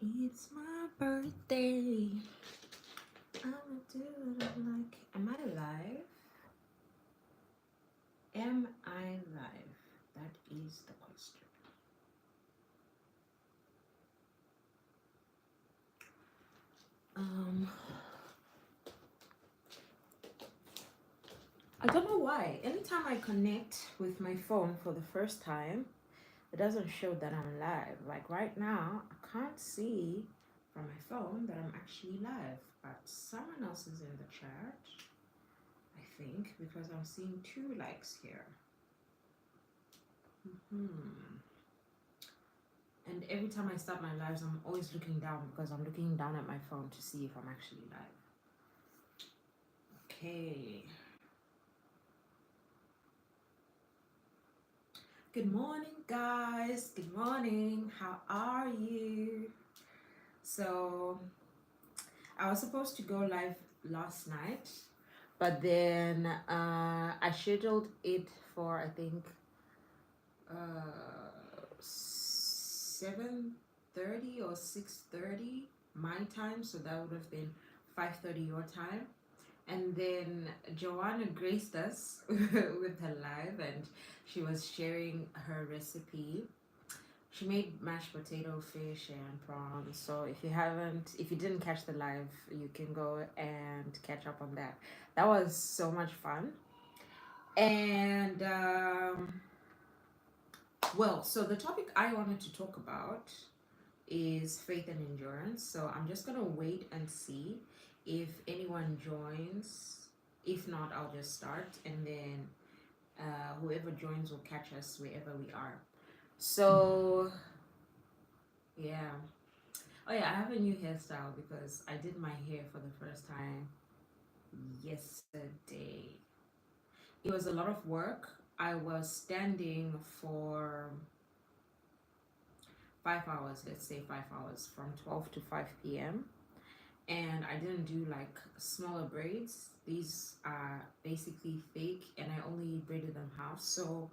It's my birthday. I'ma do it like. Am I live? Am I live? That is the question. Um, I don't know why. Anytime I connect with my phone for the first time, it doesn't show that I'm live. Like right now, I can't see from my phone that I'm actually live, but someone else is in the chat, I think, because I'm seeing 2 likes here. Hmm. And every time I start my lives, I'm always looking down because I'm looking down at my phone to see if I'm actually live. Okay. Good morning, guys. Good morning. How are you? So, I was supposed to go live last night, but then I scheduled it for, I think, 7:30 or 6:30 my time, so that would have been 5:30 your time. And then Joanna graced us with her live, and she was sharing her recipe. She made mashed potato, fish, and prawns. So if you didn't catch the live, you can go and catch up on that. That was so much fun. And well, so the topic I wanted to talk about is faith and endurance. So I'm just gonna wait and see if anyone joins. If not, I'll just start, and then whoever joins will catch us wherever we are. So yeah. Oh yeah, I have a new hairstyle because I did my hair for the first time yesterday. It was a lot of work. I was standing for 5 hours, let's say 5 hours, from 12 to 5 p.m. And I didn't do like smaller braids. These are basically fake, and I only braided them half. So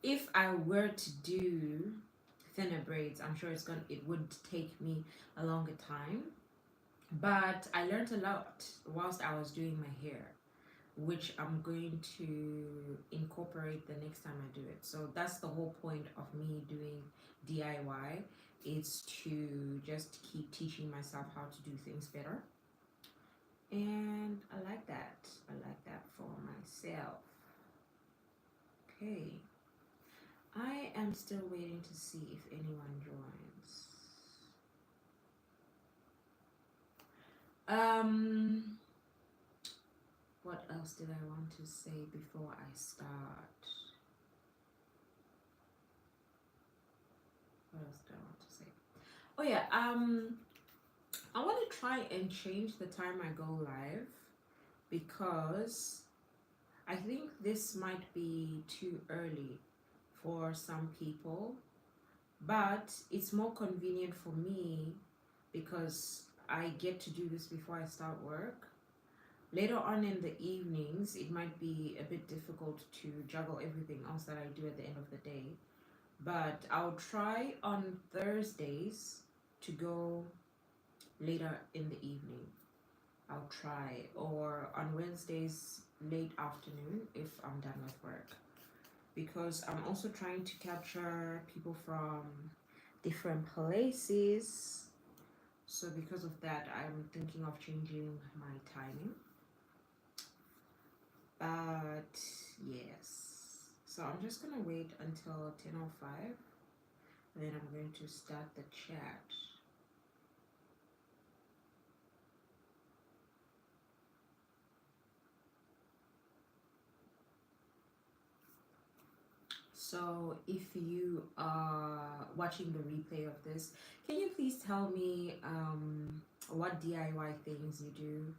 if I were to do thinner braids, I'm sure it would take me a longer time. But I learned a lot whilst I was doing my hair, which I'm going to incorporate the next time I do it. So that's the whole point of me doing DIY. It's to just keep teaching myself how to do things better. And I like that. I like that for myself. Okay. I am still waiting to see if anyone joins. What else did I want to say before I start? What else did I want to say? Oh yeah, I want to try and change the time I go live because I think this might be too early for some people, but it's more convenient for me because I get to do this before I start work. Later on in the evenings, it might be a bit difficult to juggle everything else that I do at the end of the day. But I'll try on Thursdays to go later in the evening. I'll try, or on Wednesdays, late afternoon if I'm done with work. Because I'm also trying to capture people from different places. So, because of that, I'm thinking of changing my timing. But yes, so I'm just gonna wait until 10:05, then I'm going to start the chat. So if you are watching the replay of this, can you please tell me what DIY things you do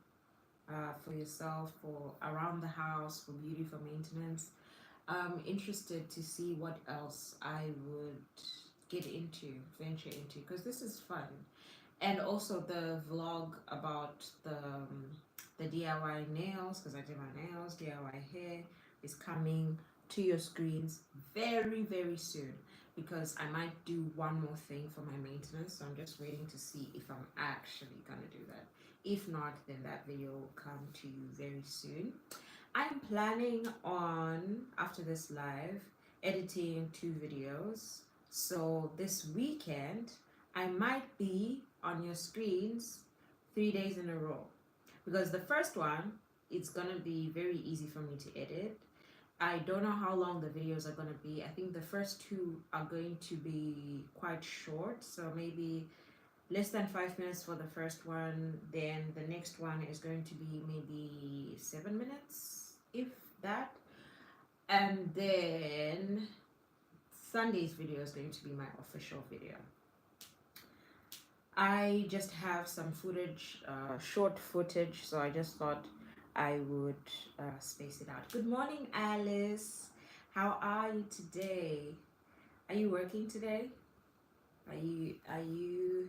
for yourself, for around the house, for beauty, for maintenance? I'm interested to see what else I would venture into, because this is fun. And also the vlog about the DIY nails, because I did my nails, DIY hair is coming to your screens very, very soon. because I might do one more thing for my maintenance. So I'm just waiting to see if I'm actually gonna do that. If not, then that video will come to you very soon. I'm planning on, after this live, editing 2 videos. So this weekend, I might be on your screens 3 days in a row. Because the first one, it's gonna be very easy for me to edit. I don't know how long the videos are gonna be. I think the first two are going to be quite short, so maybe less than 5 minutes for the first one. Then the next one is going to be maybe 7 minutes, if that. And then Sunday's video is going to be my official video. I just have some footage, short footage, so I just thought I would space it out. Good morning, Alice. How are you today? Are you working today? Are you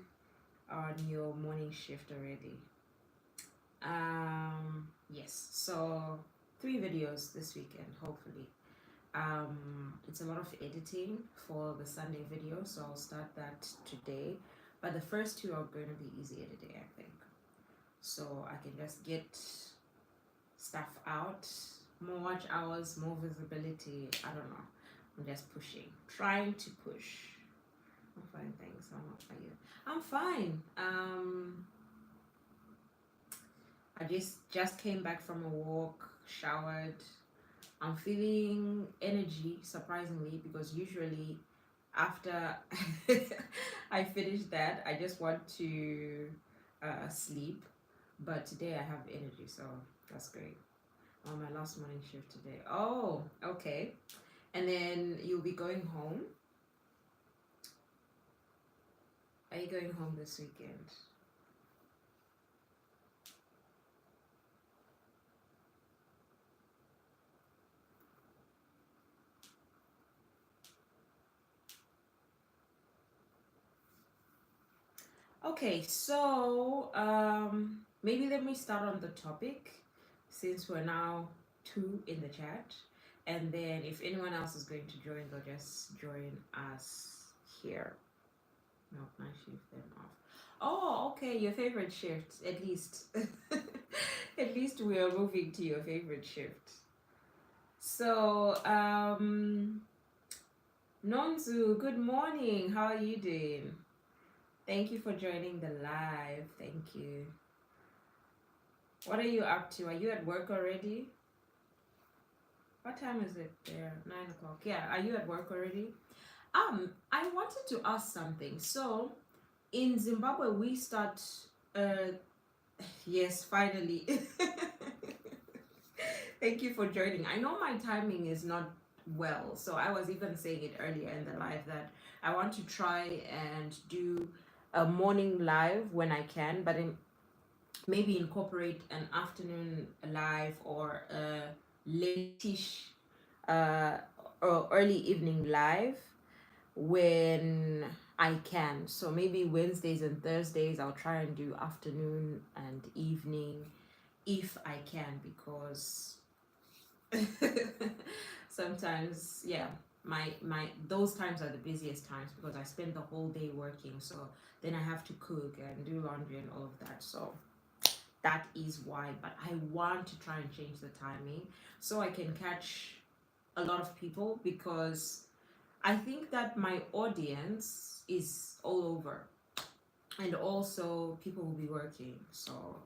on your morning shift already? Yes. So 3 videos this weekend, hopefully. It's a lot of editing for the Sunday video, so I'll start that today. But the first two are going to be easy editing, I think. So I can just get stuff out, more watch hours, more visibility. I don't know. I'm just pushing, trying to push. I'm fine, thanks. I'm not fine. I'm fine. I just came back from a walk, showered. I'm feeling energy, surprisingly, because usually after I finish that, I just want to sleep. But today I have energy, so that's great. On my last morning shift today. Oh, okay. And then you'll be going home. Are you going home this weekend? Okay, so maybe let me start on the topic since we're now 2 in the chat, and then if anyone else is going to join, they'll just join us here. No, my shift then off. Oh, okay, your favorite shift, at least. At least we are moving to your favorite shift. So, Nonzu, good morning. How are you doing? Thank you for joining the live. Thank you. What are you up to? Are you at work already? What time is it there? 9 o'clock. Yeah, are you at work already? I wanted to ask something. So, in Zimbabwe, we start. Yes, finally. Thank you for joining. I know my timing is not well, so I was even saying it earlier in the live that I want to try and do a morning live when I can, but maybe incorporate an afternoon live or a late-ish or early evening live when I can. So maybe Wednesdays and Thursdays I'll try and do afternoon and evening if I can, because sometimes, yeah, my those times are the busiest times because I spend the whole day working, so then I have to cook and do laundry and all of that. So that is why, but I want to try and change the timing so I can catch a lot of people, because I think that my audience is all over, and also people will be working, so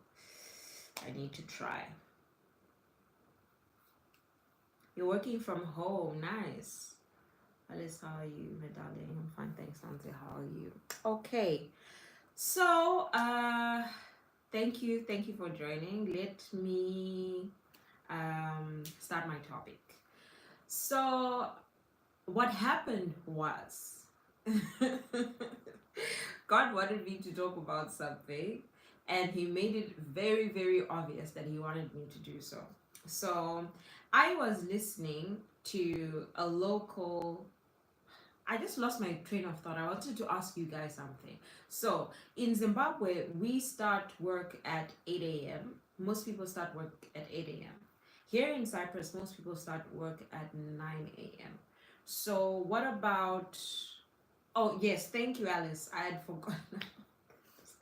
I need to try. You're working from home, nice. Alice, how are you, my darling? I'm fine, thanks, Auntie. How are you? Okay, so thank you for joining. Let me start my topic. So what happened was God wanted me to talk about something, and he made it very, very obvious that he wanted me to do so. So I was listening to a local. I just lost my train of thought. I wanted to ask you guys something. So in Zimbabwe, we start work at 8 a.m. Most people start work at 8 a.m. Here in Cyprus, most people start work at 9 a.m. So what about, oh yes, thank you, Alice. I had forgotten.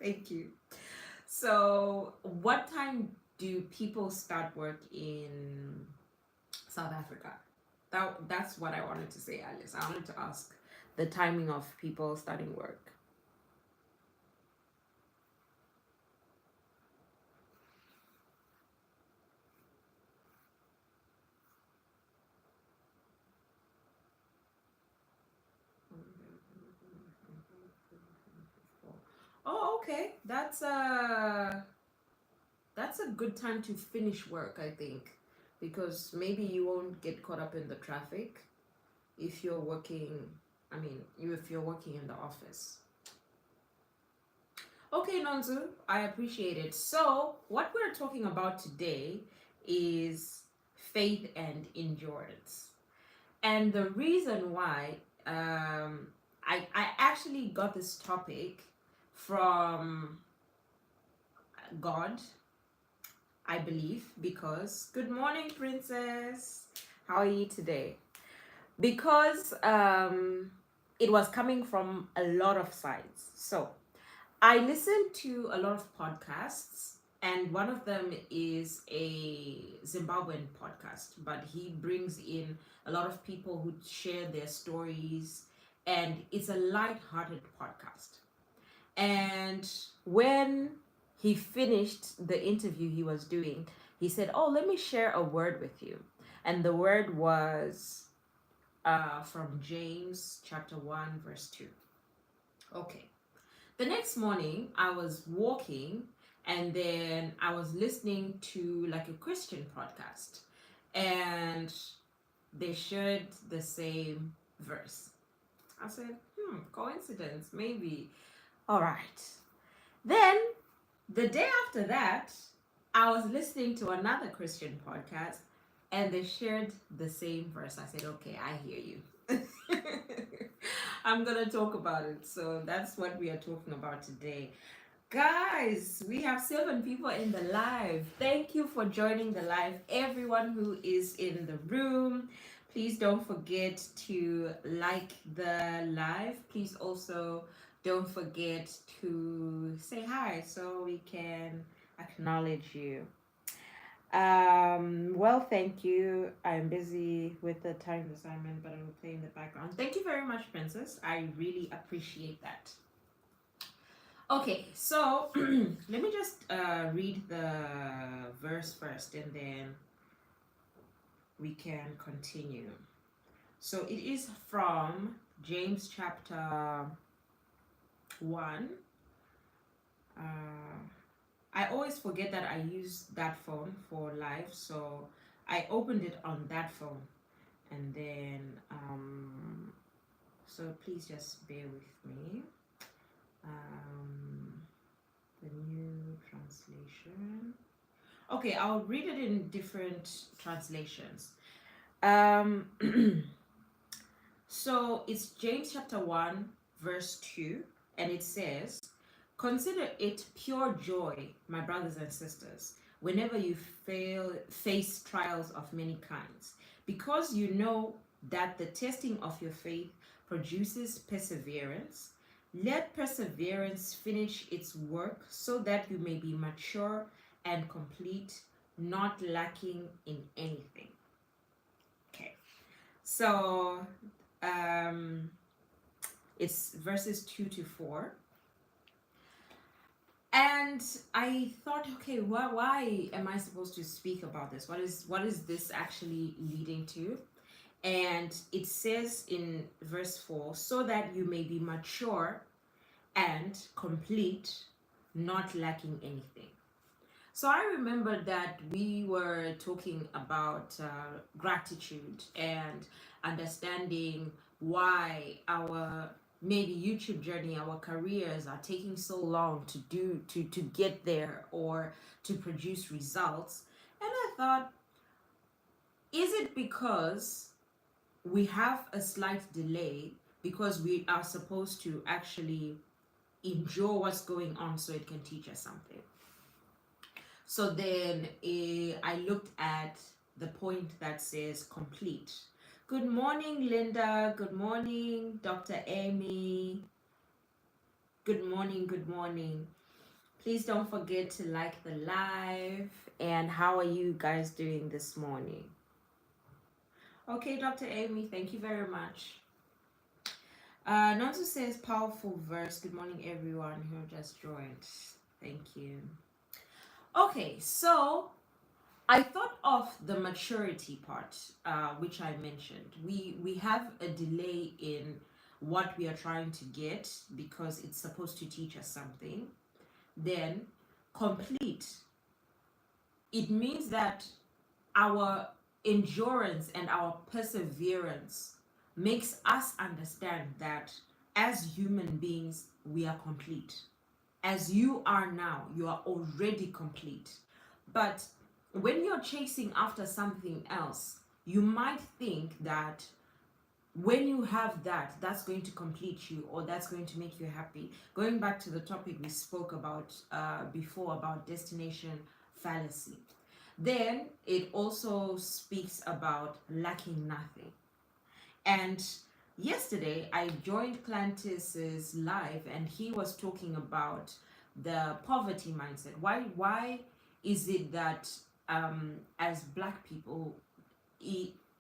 Thank you. So what time do people start work in South Africa? That's what I wanted to say, Alice. I wanted to ask the timing of people starting work. Oh, okay. That's a good time to finish work, I think, because maybe you won't get caught up in the traffic if you're working. I mean, if you're working in the office. Okay, Nonzu, I appreciate it. So, what we're talking about today is faith and endurance. And the reason why I actually got this topic from God, I believe, because good morning, Princess. How are you today? Because it was coming from a lot of sides. So, I listen to a lot of podcasts, and one of them is a Zimbabwean podcast, but he brings in a lot of people who share their stories, and it's a light-hearted podcast. And when he finished the interview he was doing, he said, "Oh, let me share a word with you." And the word was from James chapter 1, verse 2. Okay. The next morning, I was walking and then I was listening to like a Christian podcast, and they shared the same verse. I said, coincidence, maybe. All right. Then the day after that, I was listening to another Christian podcast and they shared the same verse. I said, okay, I hear you. I'm going to talk about it. So that's what we are talking about today. Guys, we have 7 people in the live. Thank you for joining the live. Everyone who is in the room, please don't forget to like the live. Please also don't forget to say hi so we can acknowledge you. Well, thank you. I'm busy with the time assignment, but I will play in the background. Thank you very much, Princess. I really appreciate that. Okay, so let me just read the verse first and then we can continue. So it is from James chapter 1. I always forget that I use that phone for live, so I opened it on that phone. And then, so please just bear with me. The new translation. Okay, I'll read it in different translations. So it's James chapter 1, verse 2, and it says, "Consider it pure joy, my brothers and sisters, whenever you face trials of many kinds, because you know that the testing of your faith produces perseverance. Let perseverance finish its work so that you may be mature and complete, not lacking in anything." Okay, so it's verses 2 to 4. And I thought, okay, why am I supposed to speak about this? What is this actually leading to? And it says in verse 4, so that you may be mature and complete, not lacking anything. So I remember that we were talking about gratitude and understanding why our maybe YouTube journey, our careers are taking so long to get there or to produce results. And I thought, is it because we have a slight delay because we are supposed to actually endure what's going on so it can teach us something? So then I looked at the point that says complete. Good morning, Linda. Good morning, Dr. Amy. Good morning, good morning. Please don't forget to like the live. And how are you guys doing this morning? Okay, Dr. Amy, thank you very much. Nonso says powerful verse. Good morning, everyone who just joined. Thank you. Okay, so I thought of the maturity part, which I mentioned. We have a delay in what we are trying to get because it's supposed to teach us something. Then complete. It means that our endurance and our perseverance makes us understand that as human beings we are complete. As you are now, you are already complete. But when you're chasing after something else, you might think that when you have that, that's going to complete you or that's going to make you happy. Going back to the topic we spoke about before about destination fallacy, then it also speaks about lacking nothing. And yesterday I joined Clantis's live and he was talking about the poverty mindset. Why is it that as black people,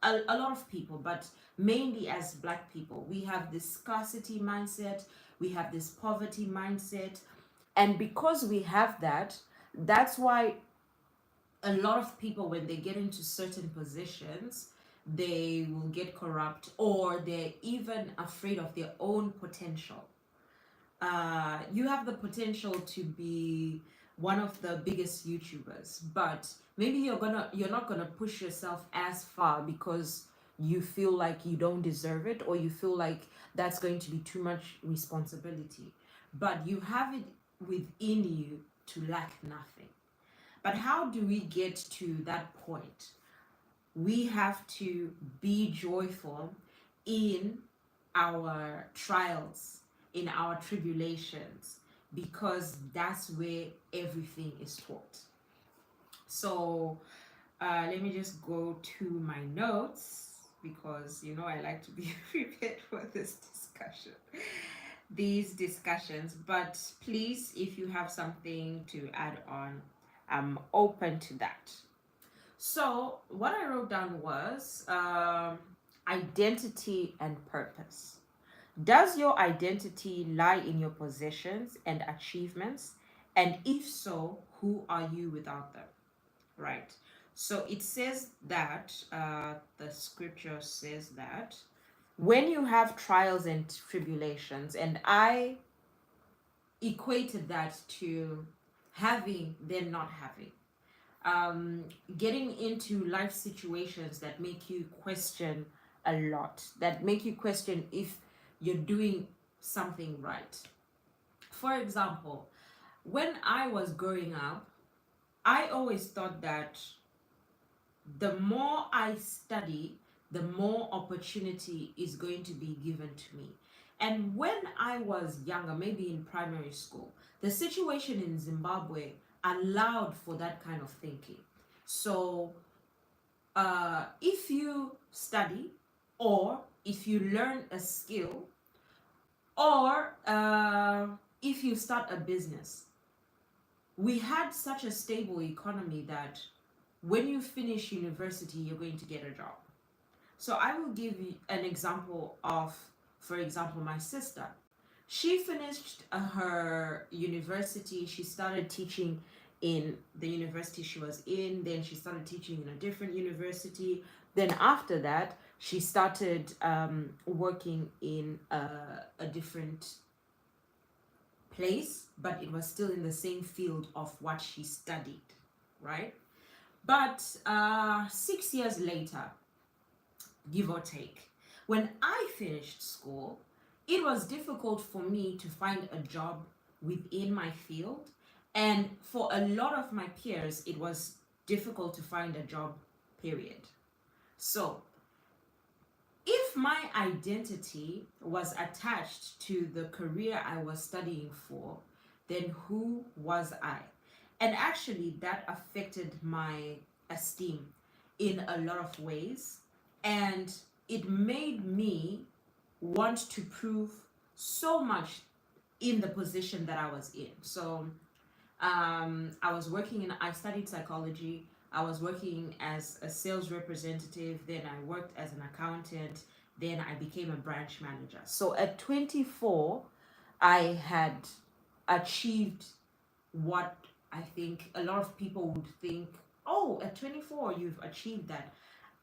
a lot of people, but mainly as black people, we have this scarcity mindset, we have this poverty mindset, and because we have that, that's why a lot of people, when they get into certain positions, they will get corrupt or they're even afraid of their own potential. You have the potential to be one of the biggest YouTubers, but maybe you're not gonna push yourself as far because you feel like you don't deserve it or you feel like that's going to be too much responsibility. But you have it within you to lack nothing. But how do we get to that point? We have to be joyful in our trials, in our tribulations, because that's where everything is taught. So let me just go to my notes because I like to be prepared for this discussion, these discussions. But please, if you have something to add on, I'm open to that. So what I wrote down was identity and purpose. Does your identity lie in your possessions and achievements? And if so, who are you without them? Right. So it says that, the scripture says that when you have trials and tribulations, and I equated that to having, then not having. Getting into life situations that make you question a lot, that make you question if you're doing something right. For example, when I was growing up, I always thought that the more I study, the more opportunity is going to be given to me. And when I was younger, maybe in primary school, the situation in Zimbabwe allowed for that kind of thinking. So, if you study, or if you learn a skill, or if you start a business, we had such a stable economy that when you finish university, you're going to get a job. So I will give you an example of, for example, my sister. She finished her university. She started teaching in the university she was in. Then she started teaching in a different university. Then after that, she started working in a different place, but it was still in the same field of what she studied, right? But 6 years later, give or take, when I finished school, it was difficult for me to find a job within my field. And for a lot of my peers, it was difficult to find a job, period. So, if my identity was attached to the career I was studying for, then who was I? And actually, that affected my esteem in a lot of ways. And it made me want to prove so much in the position that I was in. So I studied psychology. I was working as a sales representative, then I worked as an accountant, then I became a branch manager. So at 24, I had achieved what I think a lot of people would think, oh, at 24, you've achieved that.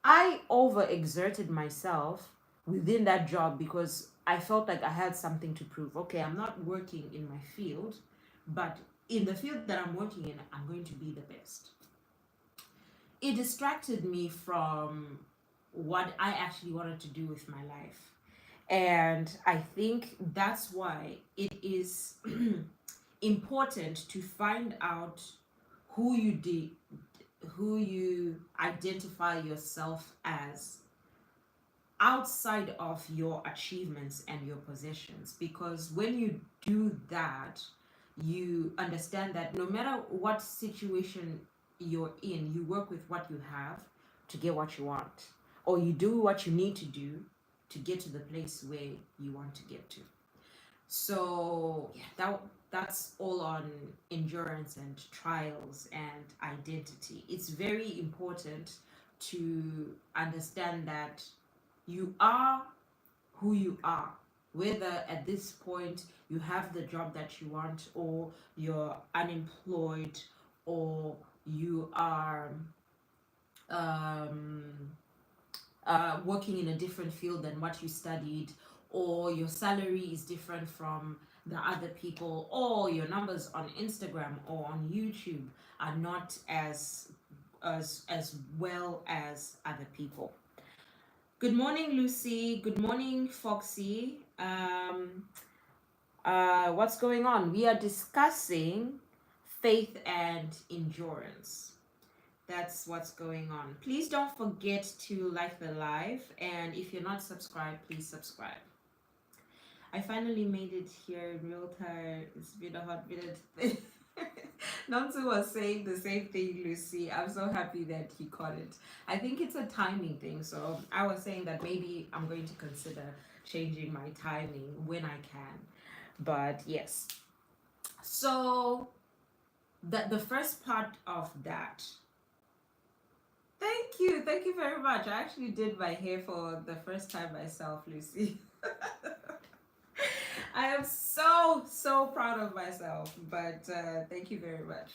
I overexerted myself within that job because I felt like I had something to prove. Okay, I'm not working in my field, but in the field that I'm working in, I'm going to be the best. It distracted me from what I actually wanted to do with my life. And I think that's why it is important to find out who you did, who you identify yourself as outside of your achievements and your possessions, because when you do that, you understand that no matter what situation you're in, you work with what you have to get what you want, or you do what you need to do to get to the place where you want to get to. So yeah, that's all on endurance and trials and identity. It's very important to understand that you are who you are, whether at this point you have the job that you want, or you're unemployed, or you are working in a different field than what you studied, or your salary is different from the other people, or your numbers on Instagram or on YouTube are not as well as other people. Good morning, Lucy. Good morning, Foxy. What's going on? We are discussing faith and endurance. That's what's going on. Please don't forget to like the live, and if you're not subscribed, please subscribe. I finally made it here in real time. It's been a hot minute. Nansu was saying the same thing, Lucy. I'm so happy that he caught it. I think it's a timing thing. So I was saying that maybe I'm going to consider changing my timing when I can. But yes. So the first part of that. Thank you. Thank you very much. I actually did my hair for the first time myself, Lucy. I am so proud of myself, but thank you very much.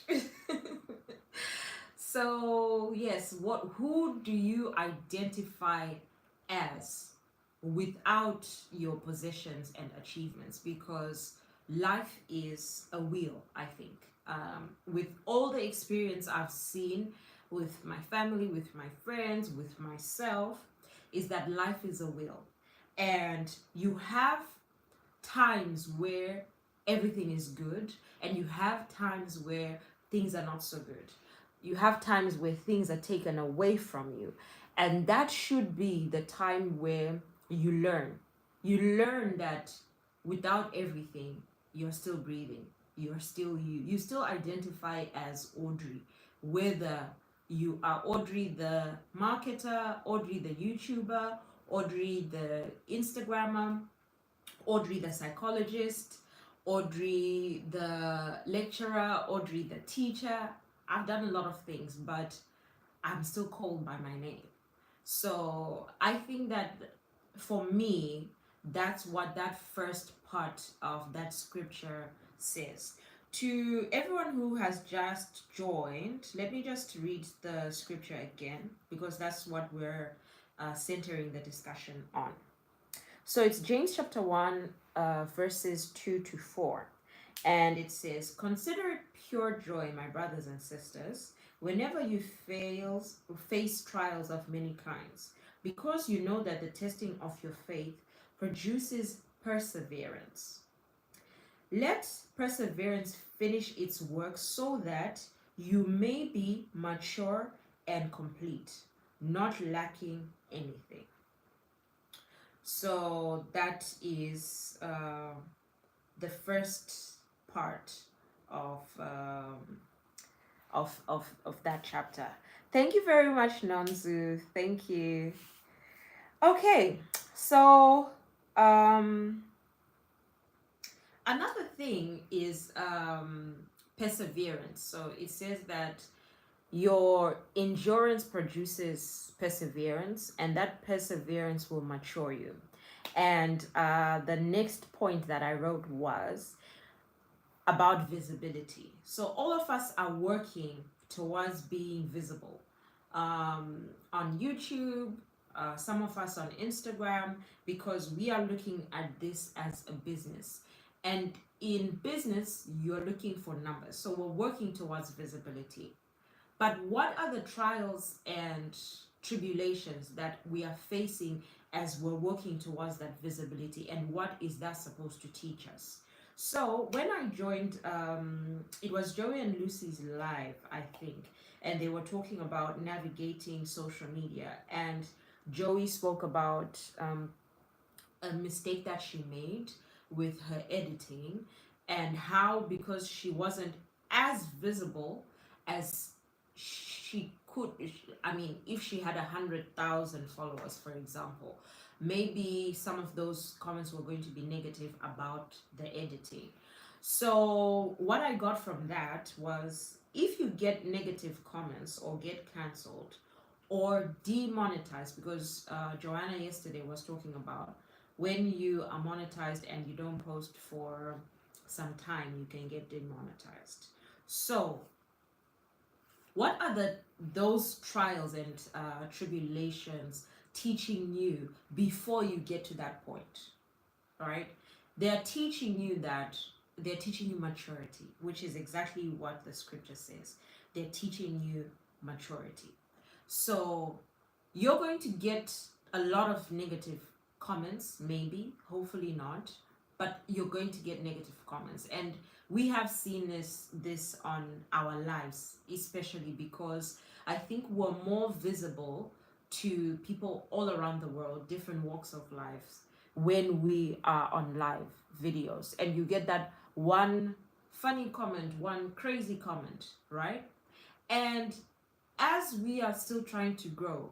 So yes, who do you identify as without your possessions and achievements? Because life is a wheel, I think. With all the experience I've seen with my family, with my friends, with myself, is that life is a wheel, and you have times where everything is good, and you have times where things are not so good. You have times where things are taken away from you, and that should be the time where you learn that without everything, you're still breathing, you're still you still identify as Audrey, whether you are Audrey the marketer, Audrey the YouTuber, Audrey the Instagrammer, Audrey the psychologist, Audrey the lecturer, Audrey the teacher. I've done a lot of things, but I'm still called by my name. So I think that for me, that's what that first part of that scripture says. To everyone who has just joined, let me just read the scripture again, because that's what we're centering the discussion on. So it's James chapter 1, verses 2 to 4. And it says, "Consider it pure joy, my brothers and sisters, whenever you face trials of many kinds, because you know that the testing of your faith produces perseverance. Let perseverance finish its work so that you may be mature and complete, not lacking anything." So that is the first part of that chapter. Thank you very much, Nanzu. Thank you. Okay, so um, another thing is perseverance. So it says that your endurance produces perseverance, and that perseverance will mature you. And the next point that I wrote was about visibility. So all of us are working towards being visible on YouTube, some of us on Instagram, because we are looking at this as a business. And in business, you're looking for numbers. So we're working towards visibility. But what are the trials and tribulations that we are facing as we're working towards that visibility, and what is that supposed to teach us? So when I joined, it was Joey and Lucy's live, I think, and they were talking about navigating social media. And Joey spoke about a mistake that she made with her editing, and how, because she wasn't as visible as she could, I mean, if she had 100,000 followers, for example, maybe some of those comments were going to be negative about the editing. So what I got from that was, if you get negative comments or get cancelled or demonetized, because Joanna yesterday was talking about when you are monetized and you don't post for some time, you can get demonetized. So what are those trials and tribulations teaching you before you get to that point? All right, they're teaching you that, they're teaching you maturity, which is exactly what the scripture says. They're teaching you maturity. So you're going to get a lot of negative comments, maybe, hopefully not, but you're going to get negative comments. And we have seen this on our lives, especially because I think we're more visible to people all around the world, different walks of life, when we are on live videos, and you get that one funny comment, one crazy comment, right? And as we are still trying to grow,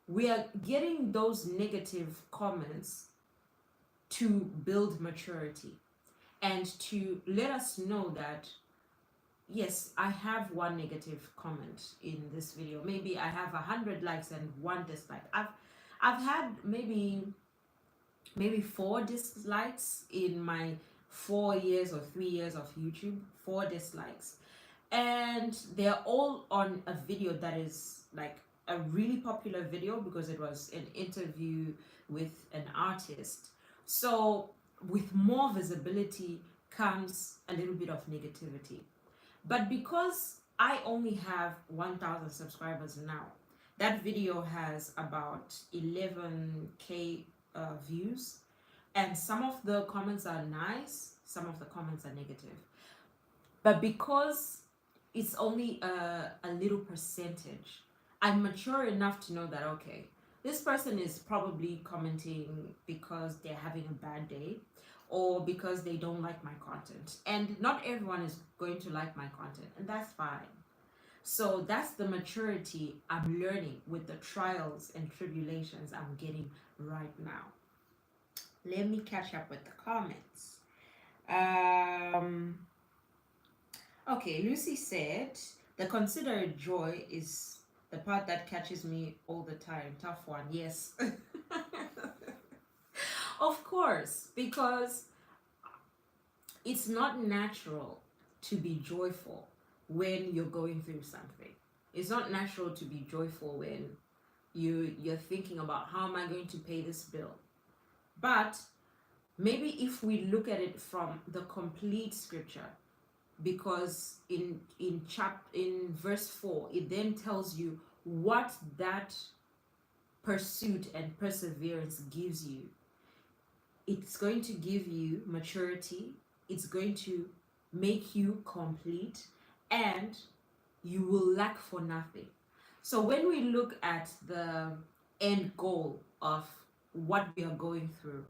we are getting those negative comments to build maturity and to let us know that, yes, I have one negative comment in this video. Maybe I have 100 likes and one dislike. I've had maybe 4 dislikes in my 4 years or 3 years of YouTube, 4 dislikes. And they're all on a video that is like a really popular video, because it was an interview with an artist. So with more visibility comes a little bit of negativity. But because I only have 1,000 subscribers now, that video has about 11K views, and some of the comments are nice, some of the comments are negative. But because it's only a little percentage, I'm mature enough to know that, okay, this person is probably commenting because they're having a bad day, or because they don't like my content. And not everyone is going to like my content, and that's fine. So that's the maturity I'm learning with the trials and tribulations I'm getting right now. Let me catch up with the comments. Okay, Lucy said, the considerate joy is the part that catches me all the time. Tough one, yes. Of course, because it's not natural to be joyful when you're going through something. It's not natural to be joyful when you're thinking about, how am I going to pay this bill? But maybe if we look at it from the complete scripture, because in verse 4, it then tells you what that pursuit and perseverance gives you. It's going to give you maturity, it's going to make you complete, and you will lack for nothing. So when we look at the end goal of what we are going through,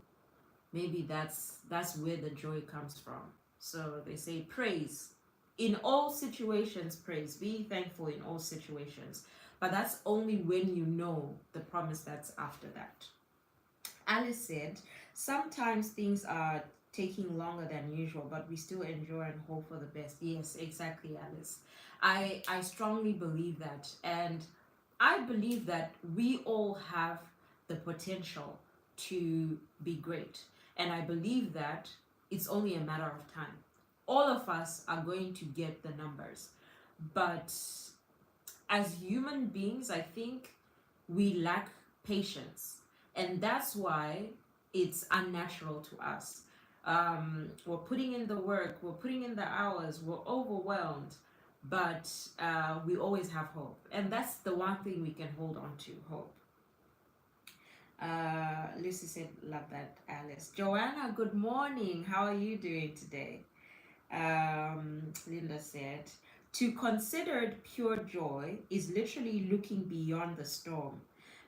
maybe that's where the joy comes from. So they say, praise in all situations, praise, be thankful in all situations. But that's only when you know the promise that's after that. Alice said, sometimes things are taking longer than usual, but we still enjoy and hope for the best. Yes, exactly, Alice. I strongly believe that. And I believe that we all have the potential to be great. And I believe that it's only a matter of time. All of us are going to get the numbers. But as human beings, I think we lack patience. And that's why it's unnatural to us. We're putting in the work, we're putting in the hours, we're overwhelmed, but we always have hope. And that's the one thing we can hold on to, hope. Lucy said, love that, Alice. Joanna, good morning. How are you doing today? Linda said, to consider it pure joy is literally looking beyond the storm,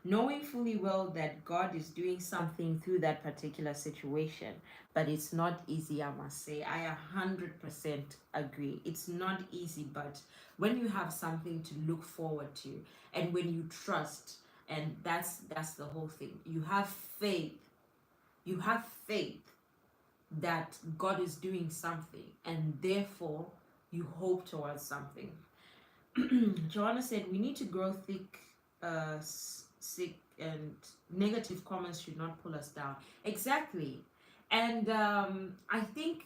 knowing fully well that God is doing something through that particular situation. But it's not easy, I must say. I 100% agree. It's not easy, but when you have something to look forward to and when you trust, and that's the whole thing. You have faith. You have faith that God is doing something, and therefore you hope towards something. Joanna said, we need to grow thick, sick, and negative comments should not pull us down. Exactly. And I think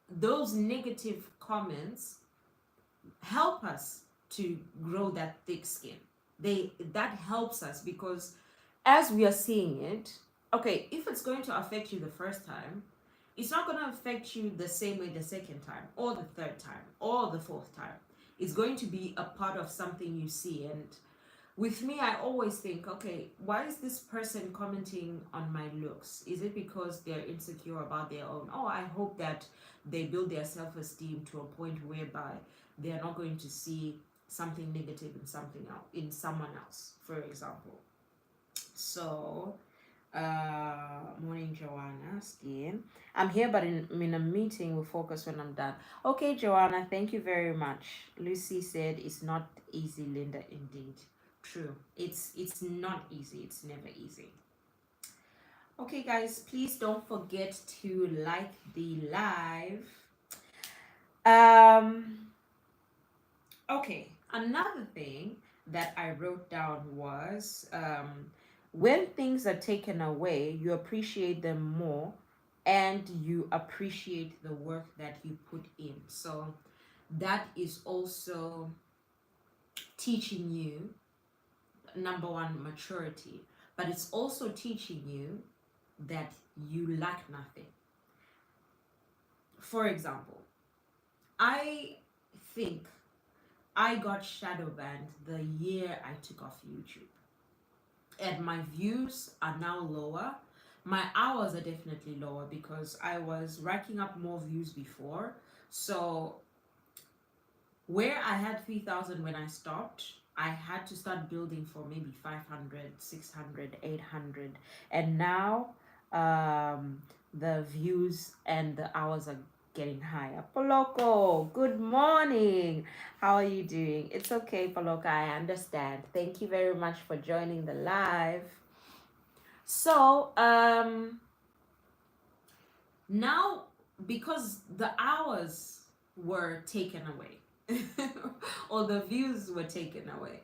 those negative comments help us to grow that thick skin. That helps us because as we are seeing it, okay, if it's going to affect you the first time, it's not going to affect you the same way the second time or the third time or the fourth time. It's going to be a part of something you see. And with me, I always think, okay, why is this person commenting on my looks? Is it because they're insecure about their own? Oh, I hope that they build their self-esteem to a point whereby they're not going to see something negative in something else, in someone else, for example. So morning, Joanna. Skin. I'm here, but in a meeting. We'll focus when I'm done. Okay, Joanna. Thank you very much. Lucy said it's not easy, Linda. Indeed, true. It's not easy. It's never easy. Okay, guys. Please don't forget to like the live. Okay. Another thing that I wrote down was when things are taken away, you appreciate them more and you appreciate the work that you put in. So that is also teaching you, number one, maturity, but it's also teaching you that you lack nothing. For example, I think I got shadow banned the year I took off YouTube. And my views are now lower. My hours are definitely lower because I was racking up more views before. So where I had 3,000 when I stopped, I had to start building for maybe 500, 600, 800. And now the views and the hours are getting higher. Poloko, good morning. How are you doing? It's okay, Poloko, I understand. Thank you very much for joining the live. So now because the hours were taken away or the views were taken away,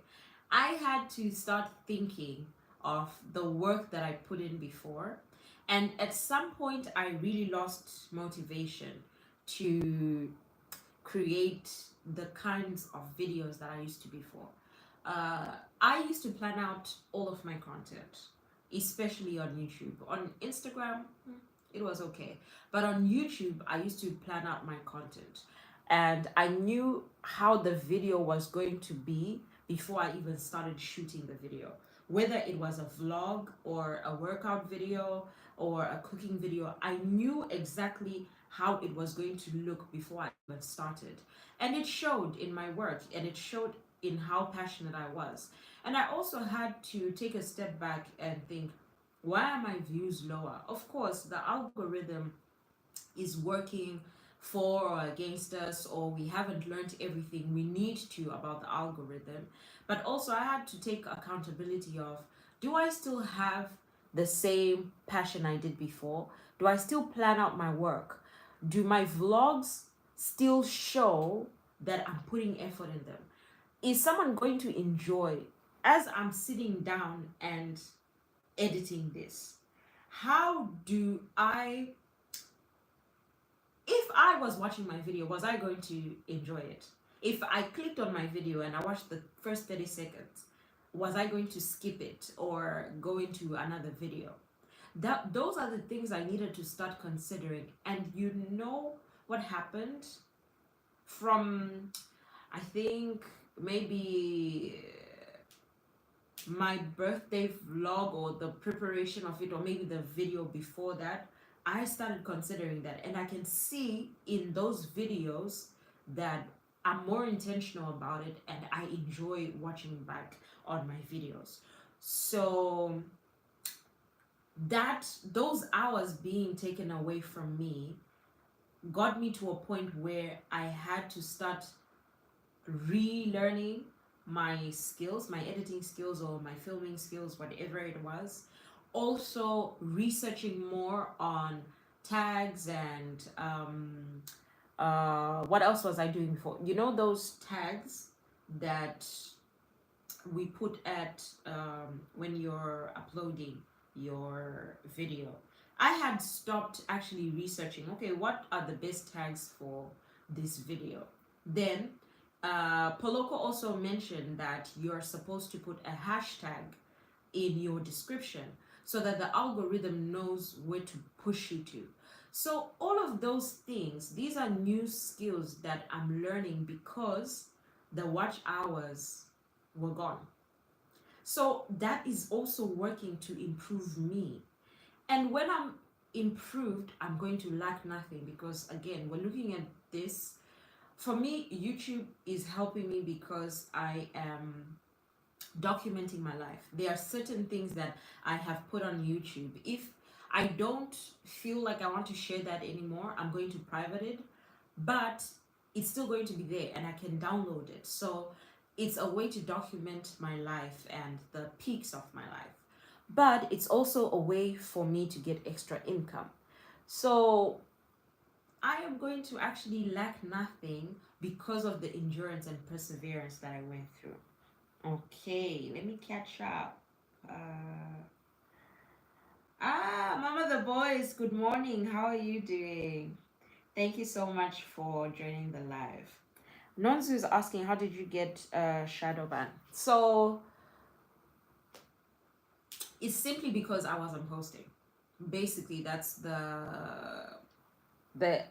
I had to start thinking of the work that I put in before. And at some point, I really lost motivation to create the kinds of videos that I used to before. I used to plan out all of my content, especially on YouTube. On Instagram, it was okay. But on YouTube, I used to plan out my content. And I knew how the video was going to be before I even started shooting the video. Whether it was a vlog or a workout video or a cooking video, I knew exactly how it was going to look before I even started. And it showed in my work and it showed in how passionate I was. And I also had to take a step back and think, why are my views lower? Of course, the algorithm is working for or against us, or we haven't learned everything we need to about the algorithm. But also I had to take accountability of, do I still have the same passion I did before? Do I still plan out my work? Do my vlogs still show that I'm putting effort in them? Is someone going to enjoy as I'm sitting down and editing this? How do I, if I was watching my video, was I going to enjoy it? If I clicked on my video and I watched the first 30 seconds, was I going to skip it or go into another video? Those are the things I needed to start considering. And you know what happened from, I think, maybe my birthday vlog or the preparation of it, or maybe the video before that, I started considering that, and I can see in those videos that I'm more intentional about it and I enjoy watching back on my videos. So that those hours being taken away from me got me to a point where I had to start relearning my skills, my editing skills or my filming skills, whatever it was. Also researching more on tags and what else was I doing before? You know those tags that we put at when you're uploading your video. I had stopped actually researching, okay, what are the best tags for this video? Then Poloko also mentioned that you're supposed to put a hashtag in your description so that the algorithm knows where to push you to. So all of those things, these are new skills that I'm learning because the watch hours were gone. So that is also working to improve me. And when I'm improved, I'm going to lack nothing, because again, we're looking at this. For me, YouTube is helping me because I am documenting my life. There are certain things that I have put on YouTube. If I don't feel like I want to share that anymore, I'm going to private it, but it's still going to be there and I can download it. So it's a way to document my life and the peaks of my life. But it's also a way for me to get extra income. So I am going to actually lack nothing because of the endurance and perseverance that I went through. Okay, let me catch up. Mama the boys, good morning. How are you doing? Thank you so much for joining the live. Nonzu is asking, how did you get shadow ban? So it's simply because I wasn't posting. Basically, that's the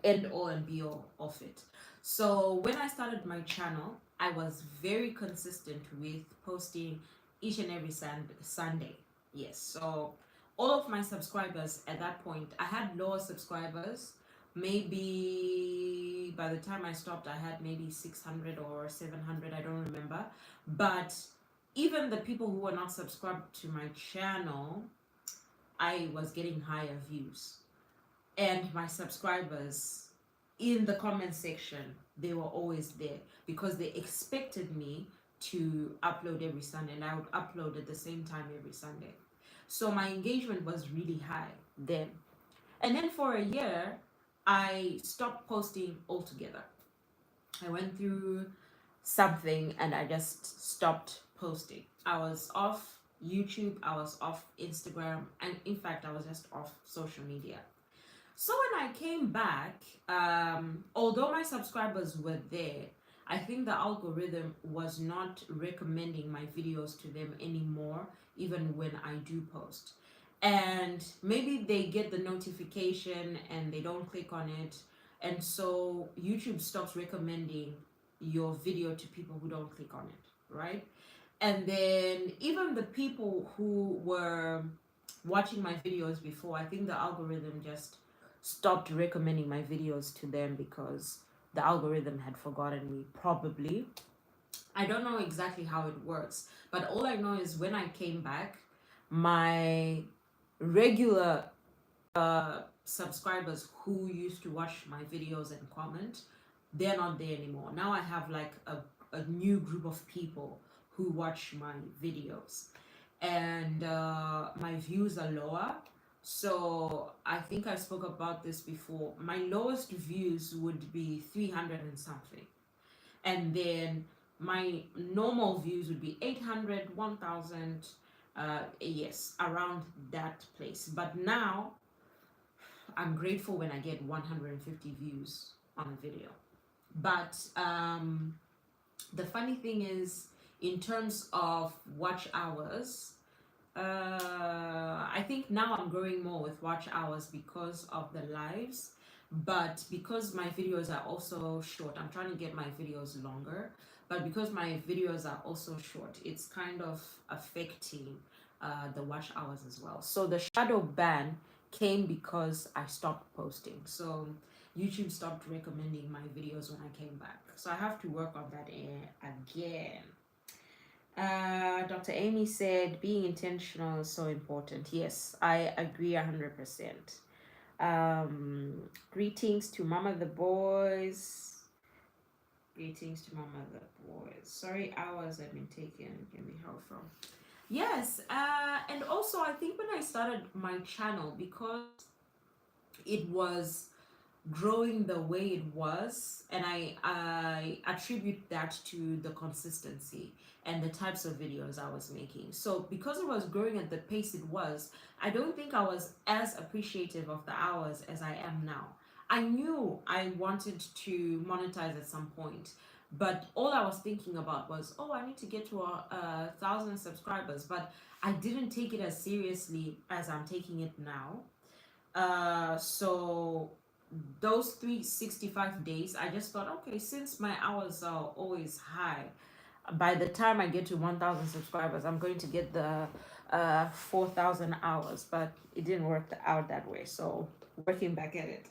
end all and be all of it. So when I started my channel, I was very consistent with posting each and every Sunday. Yes, so all of my subscribers at that point, I had lower subscribers. Maybe by the time I stopped, I had maybe 600 or 700, I don't remember. But even the people who were not subscribed to my channel, I was getting higher views. And my subscribers in the comment section, they were always there because they expected me to upload every Sunday, and I would upload at the same time every Sunday. So my engagement was really high then. And then for a year, I stopped posting altogether. I went through something and I just stopped posting. I was off YouTube, I was off Instagram, and in fact, I was just off social media. So when I came back, although my subscribers were there, I think the algorithm was not recommending my videos to them anymore, even when I do post. And maybe they get the notification and they don't click on it. And so YouTube stops recommending your video to people who don't click on it, right? And then even the people who were watching my videos before, I think the algorithm just stopped recommending my videos to them because the algorithm had forgotten me, probably. I don't know exactly how it works, but all I know is when I came back, my regular subscribers who used to watch my videos and comment, they're not there anymore. Now I have like a new group of people who watch my videos. and my views are lower. So I think I spoke about this before. My lowest views would be 300 and something, and then my normal views would be 800, 1000. Yes, around that place. But now I'm grateful when I get 150 views on a video. But the funny thing is, in terms of watch hours, I think now I'm growing more with watch hours because of the lives, but because my videos are also short, I'm trying to get my videos longer, but because my videos are also short, it's kind of affecting the watch hours as well. So the shadow ban came because I stopped posting. So YouTube stopped recommending my videos when I came back. So I have to work on that again. Dr. Amy said being intentional is so important. Yes, I agree 100%. Greetings to Mama the Boys. Greetings to Mama the Boys. Sorry, hours have been taken. Can be help from. Yes, and also I think when I started my channel, because it was growing the way it was, and I attribute that to the consistency and the types of videos I was making. So because it was growing at the pace it was, I don't think I was as appreciative of the hours as I am now. I knew I wanted to monetize at some point, but all I was thinking about was, oh, I need to get to 1,000 subscribers, but I didn't take it as seriously as I'm taking it now. So those 365 days, I just thought, okay, since my hours are always high, by the time I get to 1,000 subscribers, I'm going to get the 4,000 hours, but it didn't work out that way. So working back at it.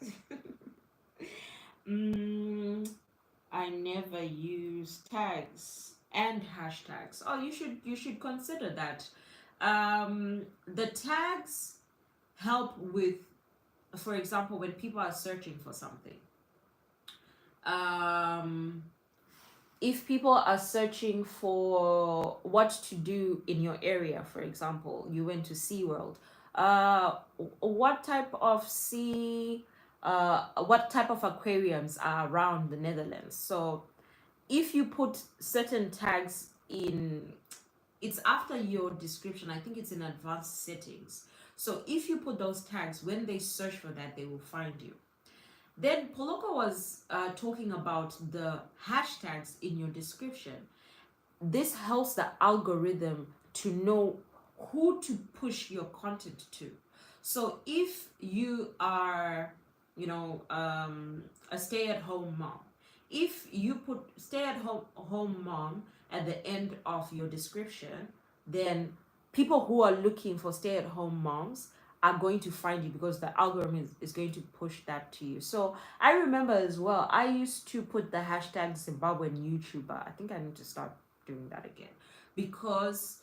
I never use tags and hashtags. Oh, you should consider that. The tags help with, for example, when people are searching for something. If people are searching for what to do in your area, for example, you went to SeaWorld, what type of what type of aquariums are around the Netherlands? So if you put certain tags in, it's after your description, I think it's in advanced settings. So if you put those tags, when they search for that, they will find you. Then Poloko was talking about the hashtags in your description. This helps the algorithm to know who to push your content to. So if you are, a stay-at-home mom, if you put stay-at-home mom at the end of your description, then people who are looking for stay-at-home moms are going to find you because the algorithm is going to push that to you. So I remember as well, I used to put the hashtag Zimbabwean YouTuber. I think I need to start doing that again, because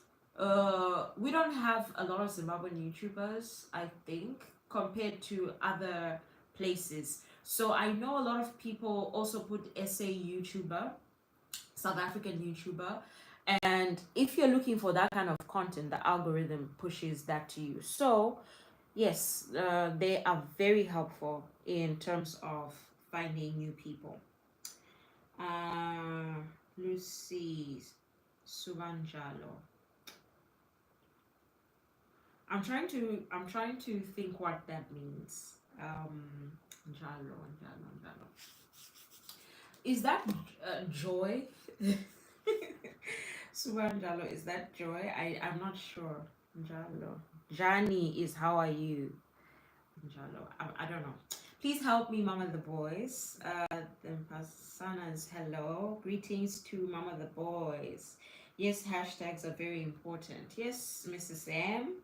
we don't have a lot of Zimbabwean YouTubers, I think, compared to other places. So I know a lot of people also put SA YouTuber, South African YouTuber, and if you're looking for that kind of content, the algorithm pushes that to you. So yes, they are very helpful in terms of finding new people. Lucy Suvanjalo. I'm trying to think what that means. Njalo. Is that joy? Suvanjalo, is that joy? I'm not sure. Njalo. Jani is how are you? Njalo. I don't know. Please help me, Mama the Boys. Then Pasanas, hello. Greetings to Mama the Boys. Yes, hashtags are very important. Yes, Mrs. M.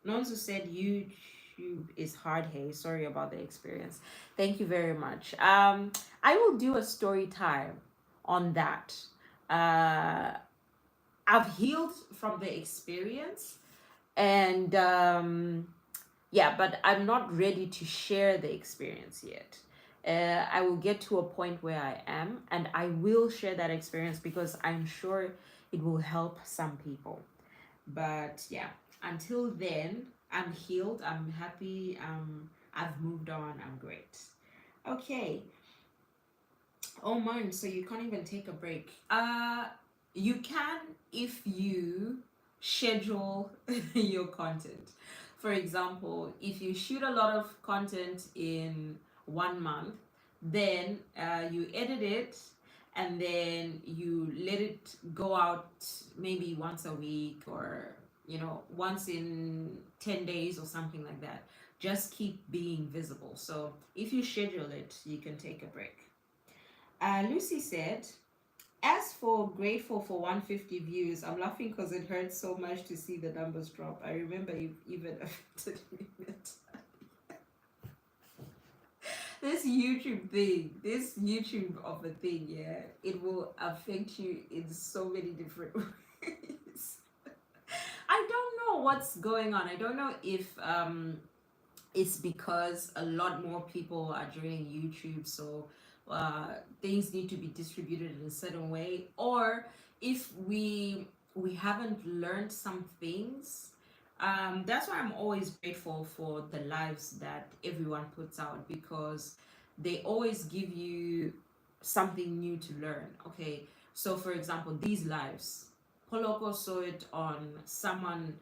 Nonsu said YouTube is hard. Hey, sorry about the experience. Thank you very much. I will do a story time on that. I've healed from the experience, and yeah, but I'm not ready to share the experience yet. I will get to a point where I am, and I will share that experience because I'm sure it will help some people. But yeah, until then, I'm healed, I'm happy, I've moved on, I'm great. Okay. Oh man, so you can't even take a break. You can if you schedule your content. For example, if you shoot a lot of content in 1 month, then you edit it and then you let it go out maybe once a week, or once in 10 days or something like that. Just keep being visible. So if you schedule it, you can take a break. Lucy said, as for grateful for 150 views, I'm laughing because it hurts so much to see the numbers drop. I remember you even affected me. This YouTube of a thing, yeah, it will affect you in so many different ways. I don't know what's going on. I don't know if it's because a lot more people are joining YouTube, so things need to be distributed in a certain way, or if we haven't learned some things. That's why I'm always grateful for the lives that everyone puts out, because they always give you something new to learn. Okay, so for example, these lives, Poloko saw it on someone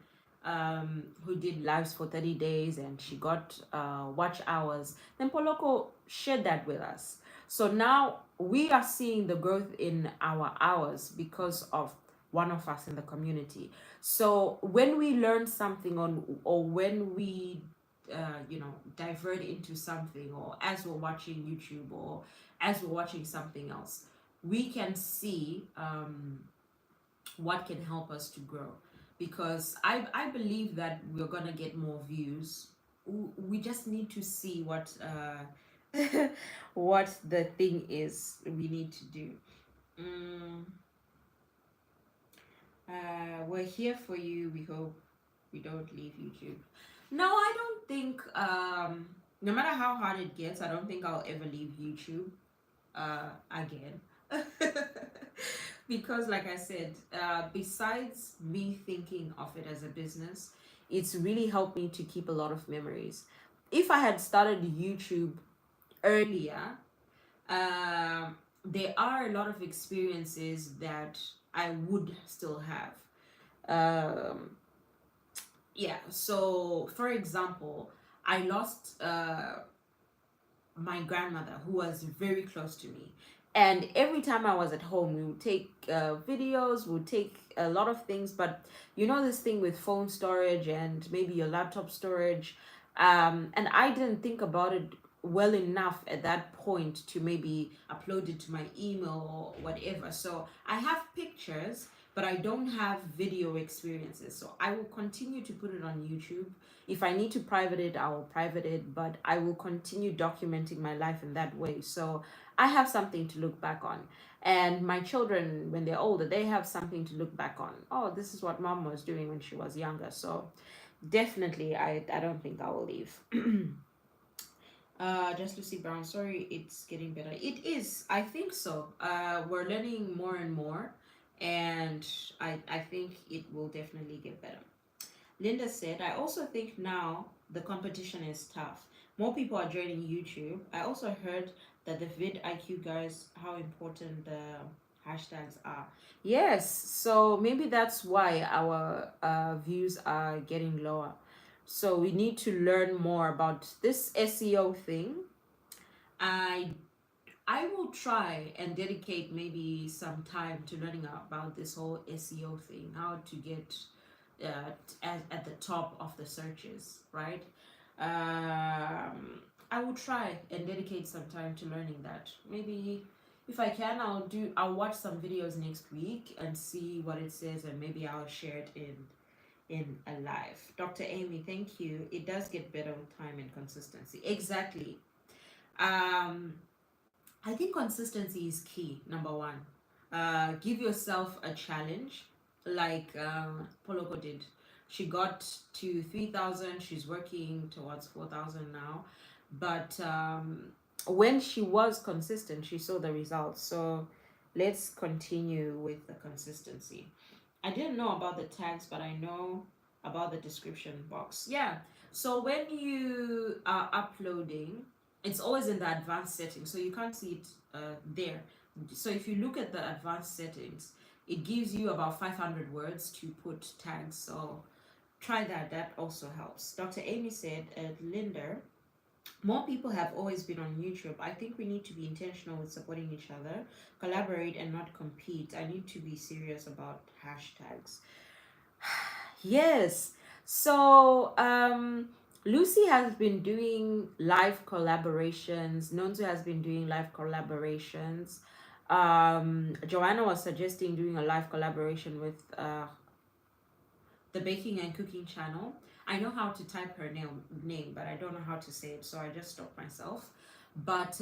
who did lives for 30 days and she got watch hours. Then Poloko shared that with us. So now we are seeing the growth in our hours because of one of us in the community. So when we learn something on, or when we divert into something, or as we're watching YouTube, or as we're watching something else, we can see what can help us to grow, because I believe that we're gonna get more views. We just need to see what what the thing is we need to do. mm, we're here for you. We hope we don't leave YouTube. No, I don't think no matter how hard it gets, I don't think I'll ever leave YouTube again. Because like I said, besides me thinking of it as a business, it's really helped me to keep a lot of memories. If I had started YouTube earlier, there are a lot of experiences that I would still have. Yeah, so for example, I lost my grandmother, who was very close to me, and every time I was at home, we would take videos, we would take a lot of things. But this thing with phone storage and maybe your laptop storage, and I didn't think about it well enough at that point to maybe upload it to my email or whatever. So I have pictures, but I don't have video experiences. So I will continue to put it on YouTube. If I need to private it, I will private it, but I will continue documenting my life in that way. So I have something to look back on. And my children, when they're older, they have something to look back on. Oh, this is what mom was doing when she was younger. So definitely, I don't think I will leave. Just Lucy Brown, sorry, it's getting better. It is, I think so. We're learning more and more, and I think it will definitely get better. Linda said, I also think now the competition is tough. More people are joining YouTube. I also heard that the vidIQ guys, how important the hashtags are. Yes, so maybe that's why our views are getting lower. So we need to learn more about this SEO thing. I I will try and dedicate maybe some time to learning about this whole SEO thing, how to get at the top of the searches, right? I will try and dedicate some time to learning that. Maybe if I can, I'll watch some videos next week and see what it says, and maybe I'll share it in a live. Dr. Amy, thank you. It does get better with time and consistency. Exactly. I think consistency is key. Number one, give yourself a challenge, like Poloko did. She got to 3,000. She's working towards 4,000 now, but when she was consistent, she saw the results. So let's continue with the consistency. I didn't know about the tags, but I know about the description box. Yeah. So when you are uploading, it's always in the advanced settings, so you can't see it there. So if you look at the advanced settings, it gives you about 500 words to put tags. So try that. That also helps. Dr. Amy said, Linda, more people have always been on YouTube. I think we need to be intentional with supporting each other, collaborate, and not compete. I need to be serious about hashtags. Yes. So, Lucy has been doing live collaborations. Nonzo has been doing live collaborations. Joanna was suggesting doing a live collaboration with the baking and cooking channel. I know how to type her name, but I don't know how to say it, so I just stopped myself. But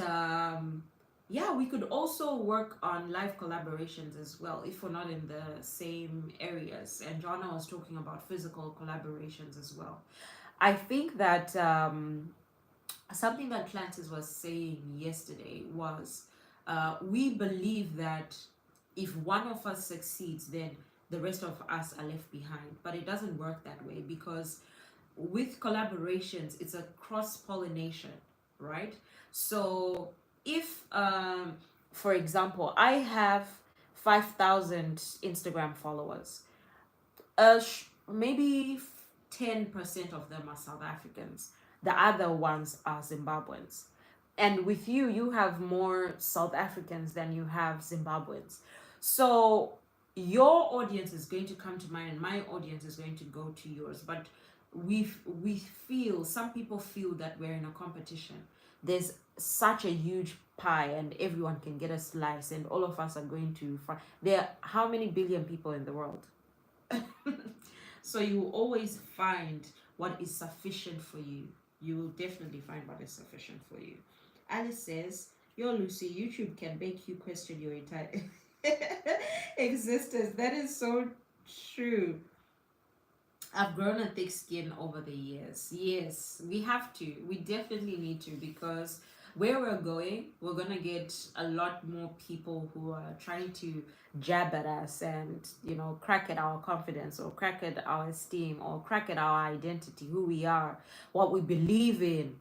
yeah, we could also work on live collaborations as well if we're not in the same areas. And Joanna was talking about physical collaborations as well. I think that something that Clancy was saying yesterday was we believe that if one of us succeeds, then the rest of us are left behind. But it doesn't work that way, because with collaborations, it's a cross pollination, right? So if, for example, I have 5,000 Instagram followers, maybe 10% of them are South Africans, the other ones are Zimbabweans. And with you, you have more South Africans than you have Zimbabweans. So your audience is going to come to mine, and my audience is going to go to yours. But we feel, some people feel that we're in a competition. There's such a huge pie, and everyone can get a slice, and all of us are going to find. There are how many billion people in the world? So you will always find what is sufficient for you. You will definitely find what is sufficient for you. Alice says, "Yo, Lucy, YouTube can make you question your entire existence." That is so true. I've grown a thick skin over the years. Yes, we have to. We definitely need to, because where we're going, we're gonna get a lot more people who are trying to jab at us and, you know, crack at our confidence, or crack at our esteem, or crack at our identity, who we are, what we believe in.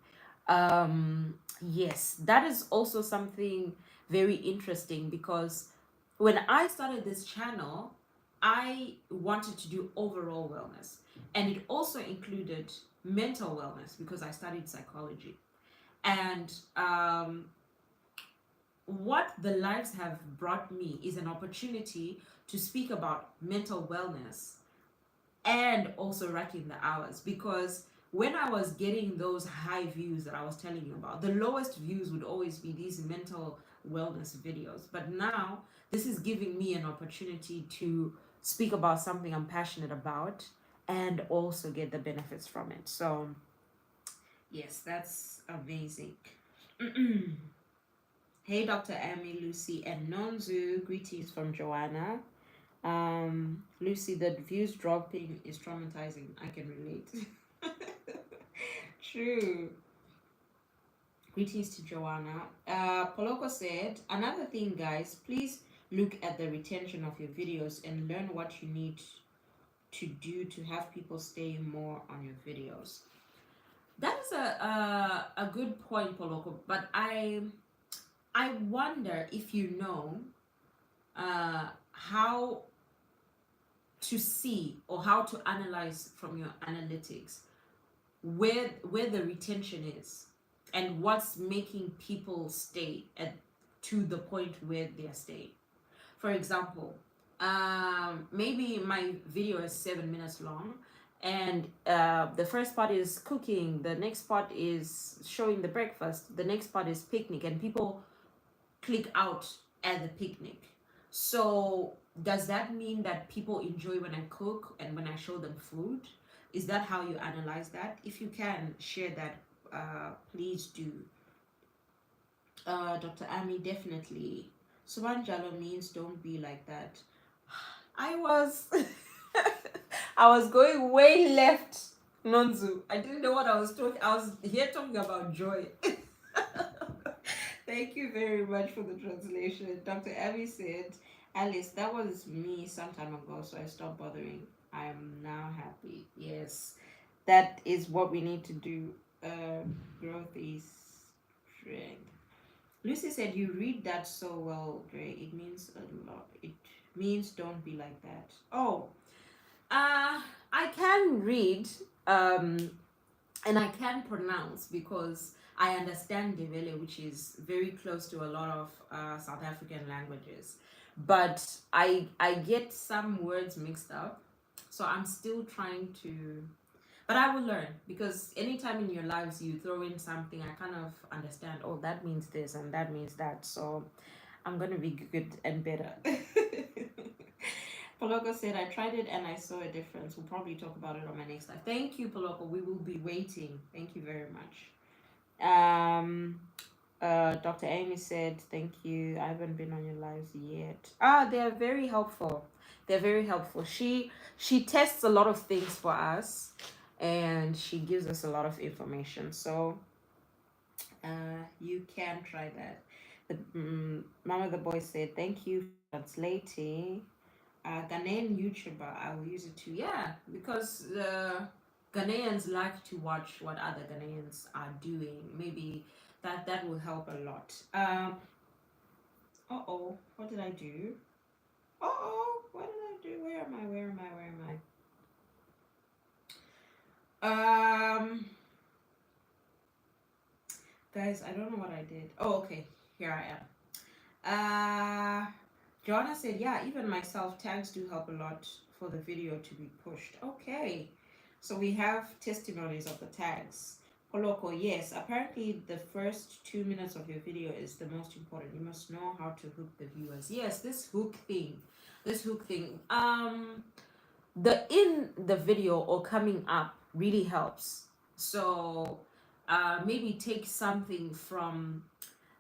Yes, that is also something very interesting, because when I started this channel, I wanted to do overall wellness, and it also included mental wellness, because I studied psychology. And what the lives have brought me is an opportunity to speak about mental wellness and also racking the hours, because when I was getting those high views that I was telling you about, the lowest views would always be these mental wellness videos. But now this is giving me an opportunity to speak about something I'm passionate about and also get the benefits from it. So yes, that's amazing. Hey, Dr. Amy, Lucy, and Nonzu. Greetings from Joanna. Lucy, the views dropping is traumatizing. I can relate. True. Greetings to Joanna. Poloko said, another thing, guys, please look at the retention of your videos and learn what you need to do to have people stay more on your videos. That is a good point, Poloko, but I wonder if you know how to see, or how to analyze from your analytics where the retention is, and what's making people stay at to the point where they are staying. For example, maybe my video is 7 minutes long, and the first part is cooking, the next part is showing the breakfast, the next part is picnic, and people click out at the picnic. So does that mean that people enjoy when I cook and when I show them food? Is that how you analyze that? If you can share that, please do. Dr. Ami, definitely. Subanjalo means don't be like that. I was I was going way left, Nonzu. I didn't know what I was talking. I was here talking about joy. Thank you very much for the translation. Dr. Abby said, Alice, that was me some time ago, so I stopped bothering. I am now happy. Yes, that is what we need to do. Growth is strength. Lucy said, you read that so well, Dre. It means a lot. It means don't be like that. Oh, I can read and I can pronounce because I understand Ndebele, which is very close to a lot of South African languages. But I get some words mixed up. So I'm still trying to, but I will learn because anytime in your lives you throw in something, I kind of understand, oh, that means this and that means that. So I'm going to be good and better. Poloko said, I tried it and I saw a difference. We'll probably talk about it on my next live. Thank you, Poloko. We will be waiting. Thank you very much. Dr. Amy said, thank you. I haven't been on your lives yet. They're very helpful. They're very helpful. She tests a lot of things for us and she gives us a lot of information. So you can try that. Mama the boy said, thank you for translating. Ghanaian YouTuber, I will use it too. Yeah, because Ghanaians like to watch what other Ghanaians are doing. Maybe that will help a lot. Uh-oh, what did I do? Uh-oh, what did I do? Where am I? Where am I? Where am I? Guys, I don't know what I did. Oh, okay, here I am. Joanna said, yeah, even myself, tags do help a lot for the video to be pushed. Okay, so we have testimonies of the tags. Poloko, yes, apparently the first 2 minutes of your video is the most important. You must know how to hook the viewers. Yes, this hook thing, the in the video or coming up really helps. So maybe take something from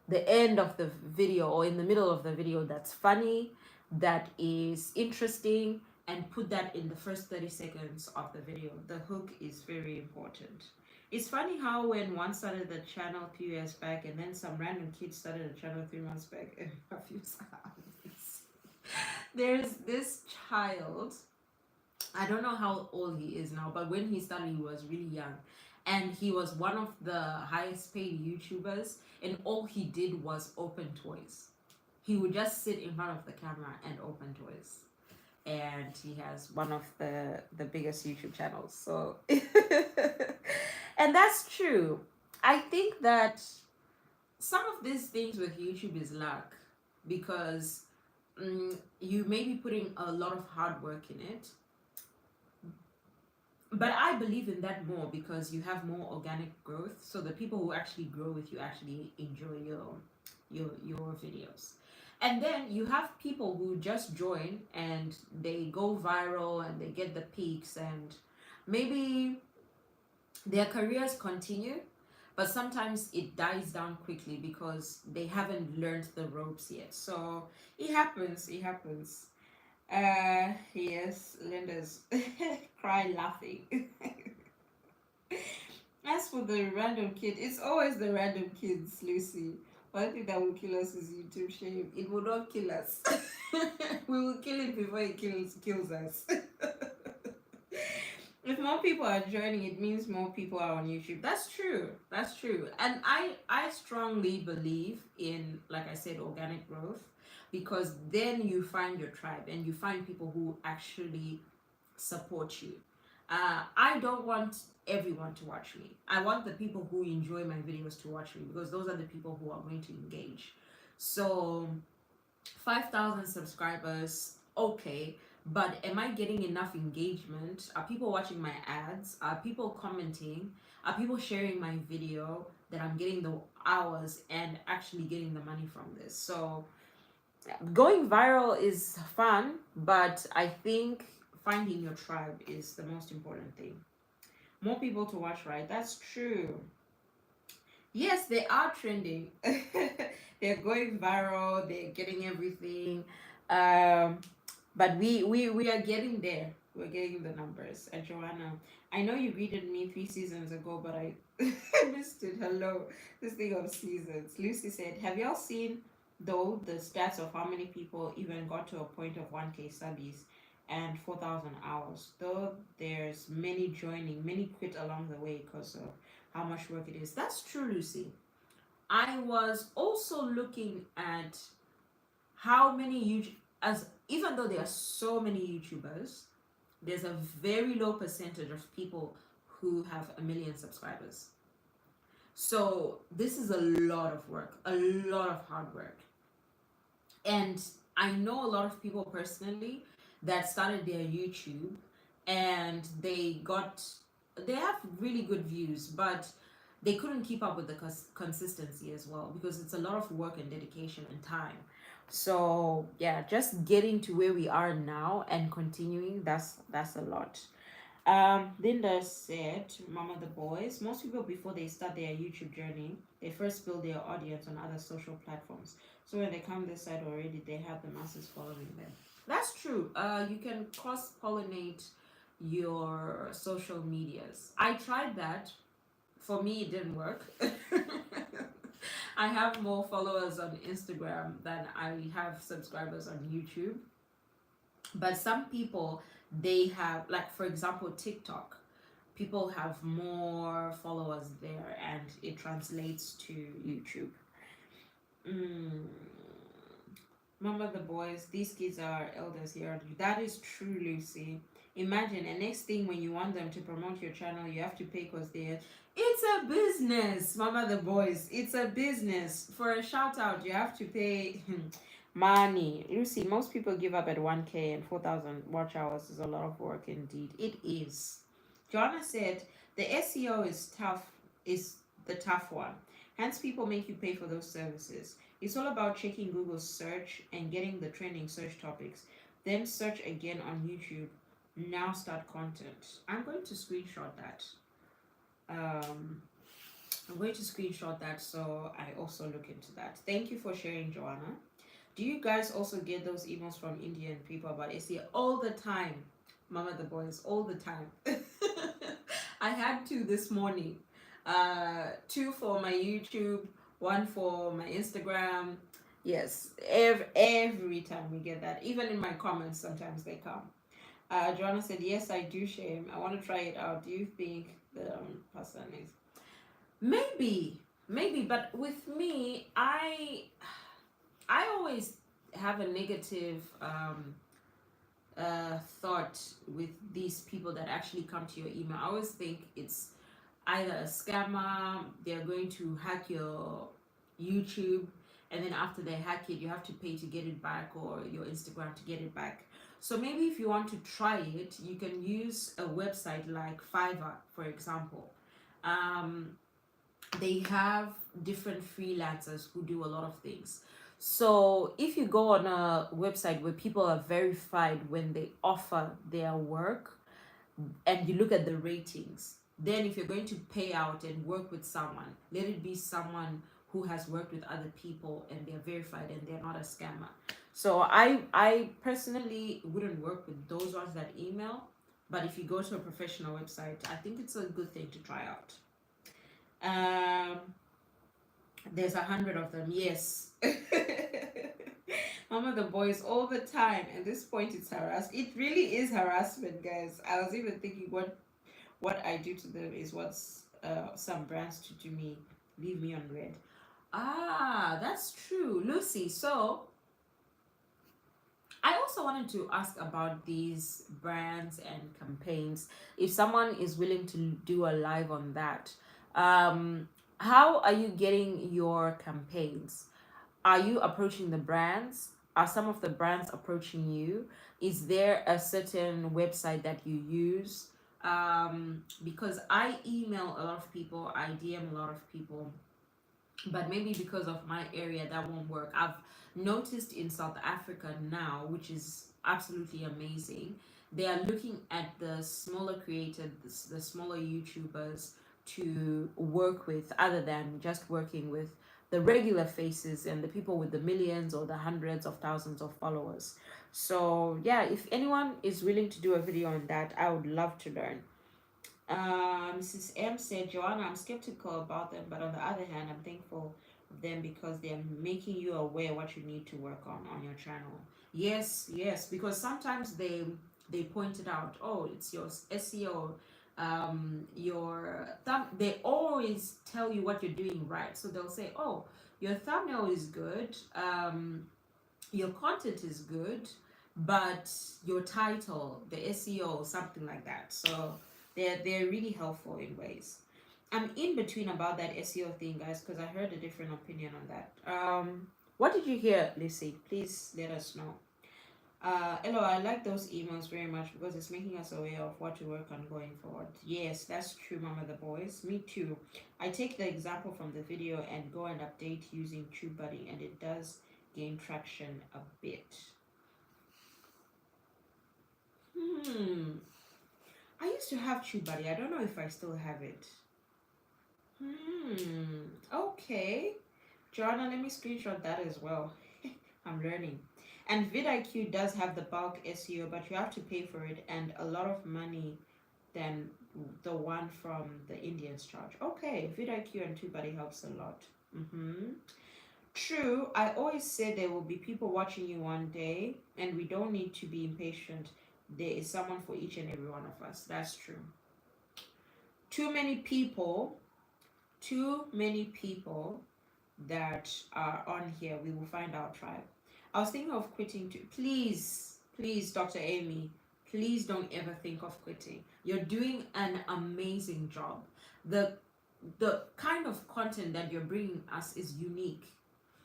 the end of the video or in the middle of the video that's funny, that is interesting, and put that in the first 30 seconds of the video. The hook is very important. It's funny how when one started the channel a few years back and then some random kid started a channel 3 months back and a few hours. There's this child, I don't know how old he is now, but when he started he was really young and he was one of the highest paid YouTubers, and all he did was open toys. He would just sit in front of the camera and open toys, and he has one of the biggest YouTube channels. So and that's true. I think that some of these things with YouTube is luck, because you may be putting a lot of hard work in it, but I believe in that more because you have more organic growth. So the people who actually grow with you actually enjoy your videos. And then you have people who just join and they go viral and they get the peaks, and maybe their careers continue, but sometimes it dies down quickly because they haven't learned the ropes yet. So it happens. Yes, Linda's cry laughing. As for the random kid, it's always the random kids, Lucy. One thing that will kill us is YouTube shame. It will not kill us. We will kill it before it kills us. If more people are joining, it means more people are on YouTube. That's true. And I strongly believe in, like I said, organic growth, because then you find your tribe and you find people who actually support you. I don't want everyone to watch me. I want the people who enjoy my videos to watch me, because those are the people who are going to engage. So 5,000 subscribers, okay, but am I getting enough engagement? Are people watching my ads? Are people commenting? Are people sharing my video that I'm getting the hours and actually getting the money from this? So going viral is fun, but I think finding your tribe is the most important thing. More people to watch, right? That's true. Yes, they are trending. They're going viral. They're getting everything. But we are getting there. We're getting the numbers. And Joanna, I know you greeted me 3 seasons ago, but I missed it. Hello. This thing of seasons. Lucy said, have y'all seen though the stats of how many people even got to a point of 1K subbies and 4,000 hours? Though there's many joining, many quit along the way because of how much work it is. That's true, Lucy. I was also looking at how many as even though there are so many YouTubers, there's a very low percentage of people who have 1 million subscribers. So this is a lot of work, a lot of hard work. And I know a lot of people personally that started their YouTube and they have really good views, but they couldn't keep up with the consistency as well because it's a lot of work and dedication and time. So yeah, just getting to where we are now and continuing, that's a lot. Linda said, Mama the Boys, most people before they start their YouTube journey, they first build their audience on other social platforms. So when they come this side already, they have the masses following them. That's true. You can cross pollinate your social medias. I tried that. For me, it didn't work. I have more followers on Instagram than I have subscribers on YouTube. But some people, they have, like, for example, TikTok. People have more followers there and it translates to YouTube. Mama the Boys, these kids are elders here. That is true, Lucy. Imagine, and next thing when you want them to promote your channel, you have to pay because it's a business, Mama the Boys. It's a business. For a shout out, you have to pay money. Lucy, most people give up at 1K and 4,000 watch hours is a lot of work indeed. It is. Joanna said the SEO is the tough one. Hence, people make you pay for those services. It's all about checking Google search and getting the trending search topics. Then search again on YouTube. Now start content. I'm going to screenshot that. I'm going to screenshot that so I also look into that. Thank you for sharing, Joanna. Do you guys also get those emails from Indian people about SEO all the time? Mama the Boys, all the time. I had 2 this morning. 2 for my YouTube, 1 for my Instagram. Yes, every time we get that. Even in my comments, sometimes they come. Joanna said, yes, I do shame. I want to try it out. Do you think the person is? Maybe, but with me, I always have a negative thought with these people that actually come to your email. I always think it's either a scammer, they're going to hack your YouTube, and then after they hack it, you have to pay to get it back, or your Instagram to get it back. So maybe if you want to try it, you can use a website like Fiverr, for example. They have different freelancers who do a lot of things. So if you go on a website where people are verified when they offer their work and you look at the ratings, then if you're going to pay out and work with someone, let it be someone who has worked with other people and they're verified and they're not a scammer. So I personally wouldn't work with those ones that email, but if you go to a professional website, I think it's a good thing to try out. There's 100 of them, yes. Mama the Boys all the time. At this point, it's harassment. It really is harassment, guys. I was even thinking what I do to them is what's some brands to do me. Leave me on red. Ah, that's true, Lucy. So I also wanted to ask about these brands and campaigns. If someone is willing to do a live on that, how are you getting your campaigns? Are you approaching the brands? Are some of the brands approaching you? Is there a certain website that you use? Because I email a lot of people, I DM a lot of people, but maybe because of my area that won't work. I've noticed in South Africa now, which is absolutely amazing, they are looking at the smaller creators, the smaller YouTubers to work with, other than just working with the regular faces and the people with the millions or the hundreds of thousands of followers. So yeah, if anyone is willing to do a video on that, I would love to learn. Mrs. M said, Joanna, I'm skeptical about them, but on the other hand, I'm thankful of them because they're making you aware what you need to work on your channel. Yes, yes, because sometimes they pointed out, oh, it's your SEO, your thumb. They always tell you what you're doing right. So they'll say, oh, your thumbnail is good, your content is good, but your title, the SEO, something like that. So they're really helpful in ways. I'm in between about that SEO thing, guys, because I heard a different opinion on that. What did you hear, Lucy? Please let us know. Hello, I like those emails very much because it's making us aware of what to work on going forward. Yes, that's true, Mama the Boys. Me too. I take the example from the video and go and update using TubeBuddy, and it does gain traction a bit. I used to have TubeBuddy. I don't know if I still have it. Okay. Joanna, let me screenshot that as well. I'm learning. And vidIQ does have the bulk SEO, but you have to pay for it and a lot of money than the one from the Indians charge. Okay, vidIQ and TubeBuddy helps a lot. True, I always say there will be people watching you one day, and we don't need to be impatient. There is someone for each and every one of us. That's true. Too many people that are on here, we will find our tribe. I was thinking of quitting too. Please, Dr. Amy, please don't ever think of quitting. You're doing an amazing job. The kind of content that you're bringing us is unique.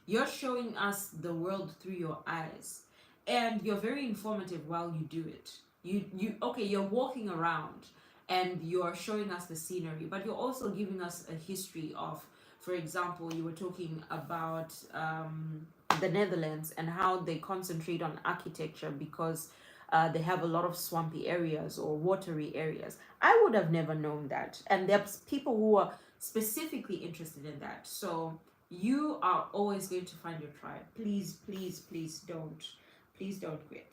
You're showing us the world through your eyes, and you're very informative while you do it. You're walking around and you're showing us the scenery, but you're also giving us a history of, for example, you were talking about the Netherlands and how they concentrate on architecture because they have a lot of swampy areas or watery areas. I would have never known that, and there's people who are specifically interested in that. So you are always going to find your tribe. Please don't quit.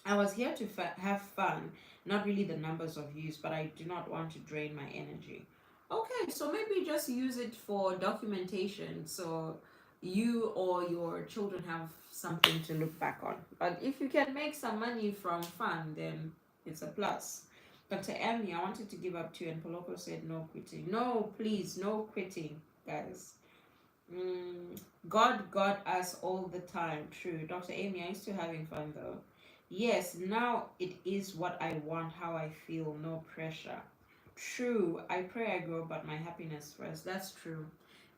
I was here to have fun, not really the numbers of views, but I do not want to drain my energy. Okay, so maybe just use it for documentation so you or your children have something to look back on. But if you can make some money from fun, then it's a plus. Dr. Emmy, I wanted to give up too, and Poloko said no quitting. No, please, no quitting, guys. God got us all the time. True. Dr. Amy, I used to having fun though. Yes, now it is what I want, how I feel, no pressure. True. I pray I grow, but my happiness first. That's true.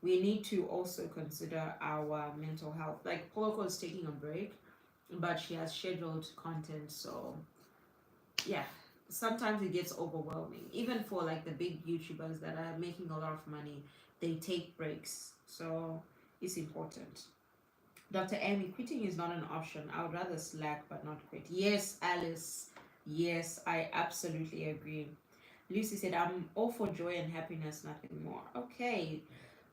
We need to also consider our mental health. Like Poloko is taking a break, but she has scheduled content, so yeah. Sometimes it gets overwhelming. Even for like the big YouTubers that are making a lot of money, they take breaks. So it's important. Dr. Amy, quitting is not an option. I would rather slack but not quit. Yes, Alice. Yes, I absolutely agree. Lucy said, I'm all for joy and happiness, nothing more. Okay.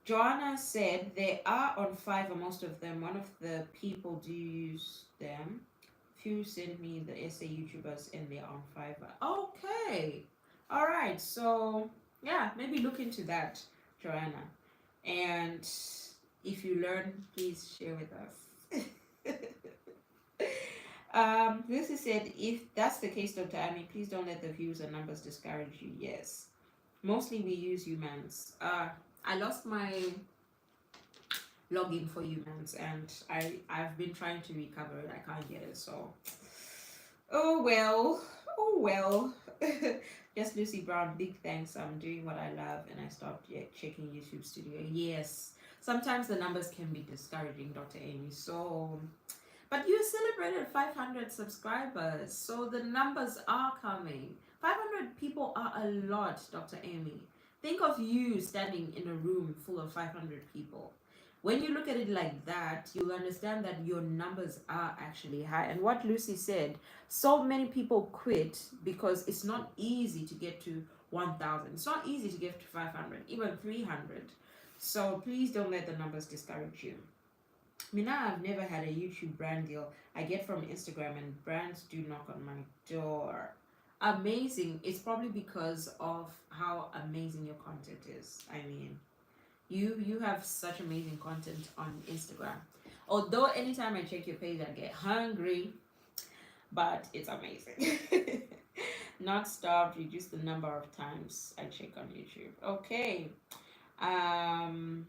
Joanna said, they are on Fiverr, most of them. One of the people do use them. Few send me the SA YouTubers and they're on Fiverr. Okay. All right. So, yeah, maybe look into that, Joanna. And if you learn, please share with us. Lucy said, if that's the case, Dr. Amy, please don't let the views and numbers discourage you. Yes. Mostly we use humans. I lost my login for humans and I've been trying to recover it. I can't get it. So, oh well. Just Lucy Brown, big thanks. I'm doing what I love and I stopped checking YouTube Studio. Yes. Sometimes the numbers can be discouraging, Dr. Amy. So, but you celebrated 500 subscribers, so the numbers are coming. 500 people are a lot, Dr. Amy. Think of you standing in a room full of 500 people. When you look at it like that, you'll understand that your numbers are actually high. And what Lucy said, so many people quit because it's not easy to get to 1,000. It's not easy to get to 500, even 300. So please don't let the numbers discourage you. Now I've never had a YouTube brand deal. I get from Instagram and brands do knock on my door. Amazing. It's probably because of how amazing your content is. I mean, you have such amazing content on Instagram. Although anytime I check your page I get hungry, but it's amazing. Not starved, reduce the number of times I check on YouTube. Okay. Um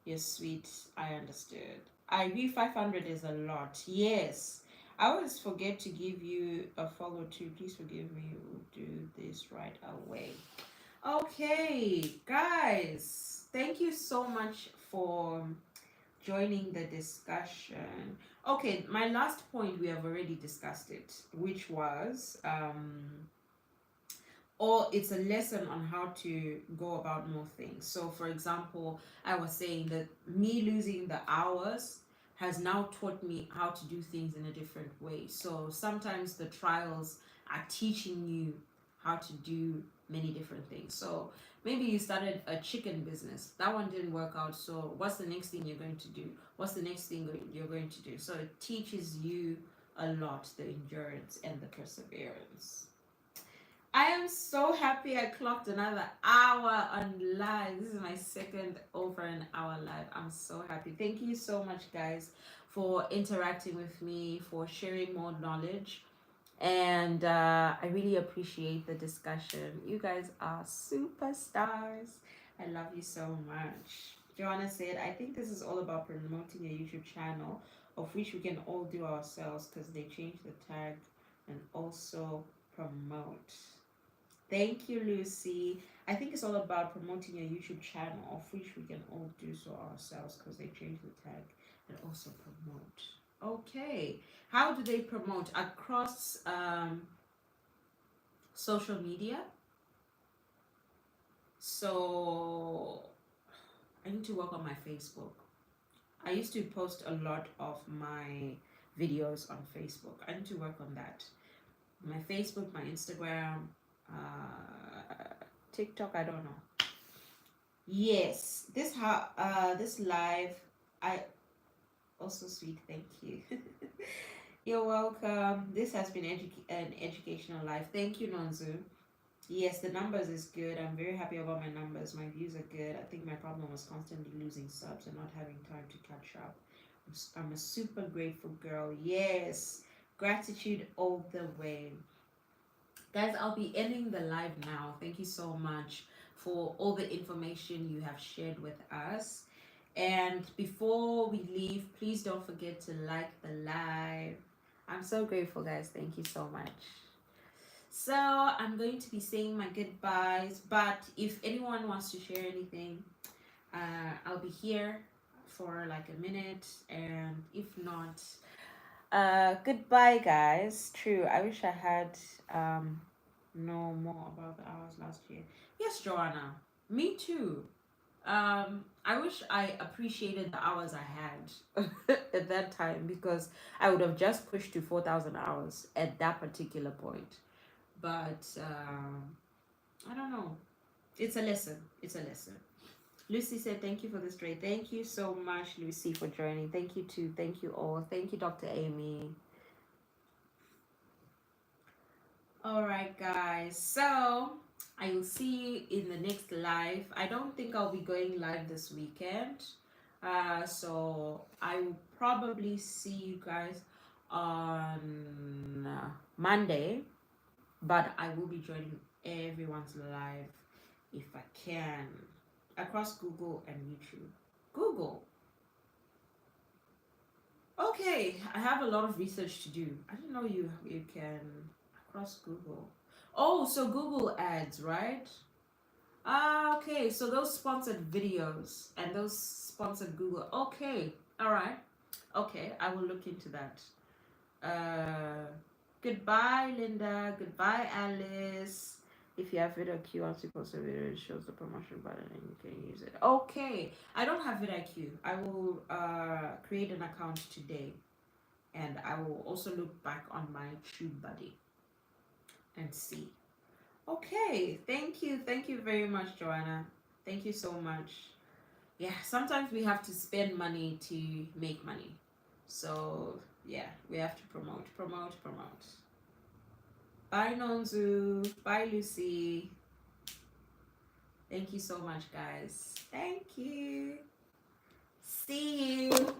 Yes, sweet. I understood. I agree 500 is a lot. Yes. I always forget to give you a follow too. Please forgive me. We'll do this right away. Okay, guys. Thank you so much for joining the discussion. Okay, my last point, we have already discussed it, which was or it's a lesson on how to go about more things. So, for example, I was saying that me losing the hours has now taught me how to do things in a different way. So, sometimes the trials are teaching you how to do many different things. So, maybe you started a chicken business, that one didn't work out. So, what's the next thing you're going to do? What's the next thing you're going to do? So, it teaches you a lot, the endurance and the perseverance. I am so happy I clocked another hour on live. This is my second over an hour live. I'm so happy. Thank you so much, guys, for interacting with me, for sharing more knowledge. And I really appreciate the discussion. You guys are superstars. I love you so much. Joanna said, I think this is all about promoting a YouTube channel, of which we can all do ourselves because they changed the tag and also promote. Thank you, Lucy. I think it's all about promoting your YouTube channel, of which we can all do so ourselves because they changed the tag and also promote. Okay. How do they promote? Across social media. So I need to work on my Facebook. I used to post a lot of my videos on Facebook. I need to work on that. My Facebook, my Instagram, TikTok, I don't know. Yes, this live, I also sweet. Thank you. You're welcome. This has been an educational live. Thank you, Nonzu. Yes, the numbers is good. I'm very happy about my numbers. My views are good. I think my problem was constantly losing subs and not having time to catch up. I'm a super grateful girl. Yes, gratitude all the way. Guys, I'll be ending the live now. Thank you so much for all the information you have shared with us. And before we leave, please don't forget to like the live. I'm so grateful, guys. Thank you so much. So I'm going to be saying my goodbyes, but if anyone wants to share anything, I'll be here for like a minute, and if not, goodbye, guys. True, I wish I had know more about the hours last year. Yes, Joanna, me too. I wish I appreciated the hours I had at that time, because I would have just pushed to 4,000 hours at that particular point. But I don't know. It's a lesson. It's a lesson. Lucy said, thank you for this trade. Thank you so much, Lucy, for joining. Thank you too. Thank you all. Thank you, Dr. Amy. All right, guys. So I will see you in the next live. I don't think I'll be going live this weekend. So I will probably see you guys on Monday, but I will be joining everyone's live if I can, across Google and YouTube. Google. Okay, I have a lot of research to do. I didn't know you can across Google. Oh, so Google ads, right? Okay, so those sponsored videos and those sponsored Google. Okay, all right. Okay, I will look into that. Goodbye, Linda. Goodbye, Alice. If you have vidIQ, once you post a video, it shows the promotion button and you can use it. Okay, I don't have vidIQ. I will create an account today, and I will also look back on my TubeBuddy and see. Okay, thank you very much, Joanna. Thank you so much. yeah, sometimes we have to spend money to make money. So yeah, we have to promote. Bye Nonzu. Bye Lucy. Thank you so much, guys. Thank you. See you.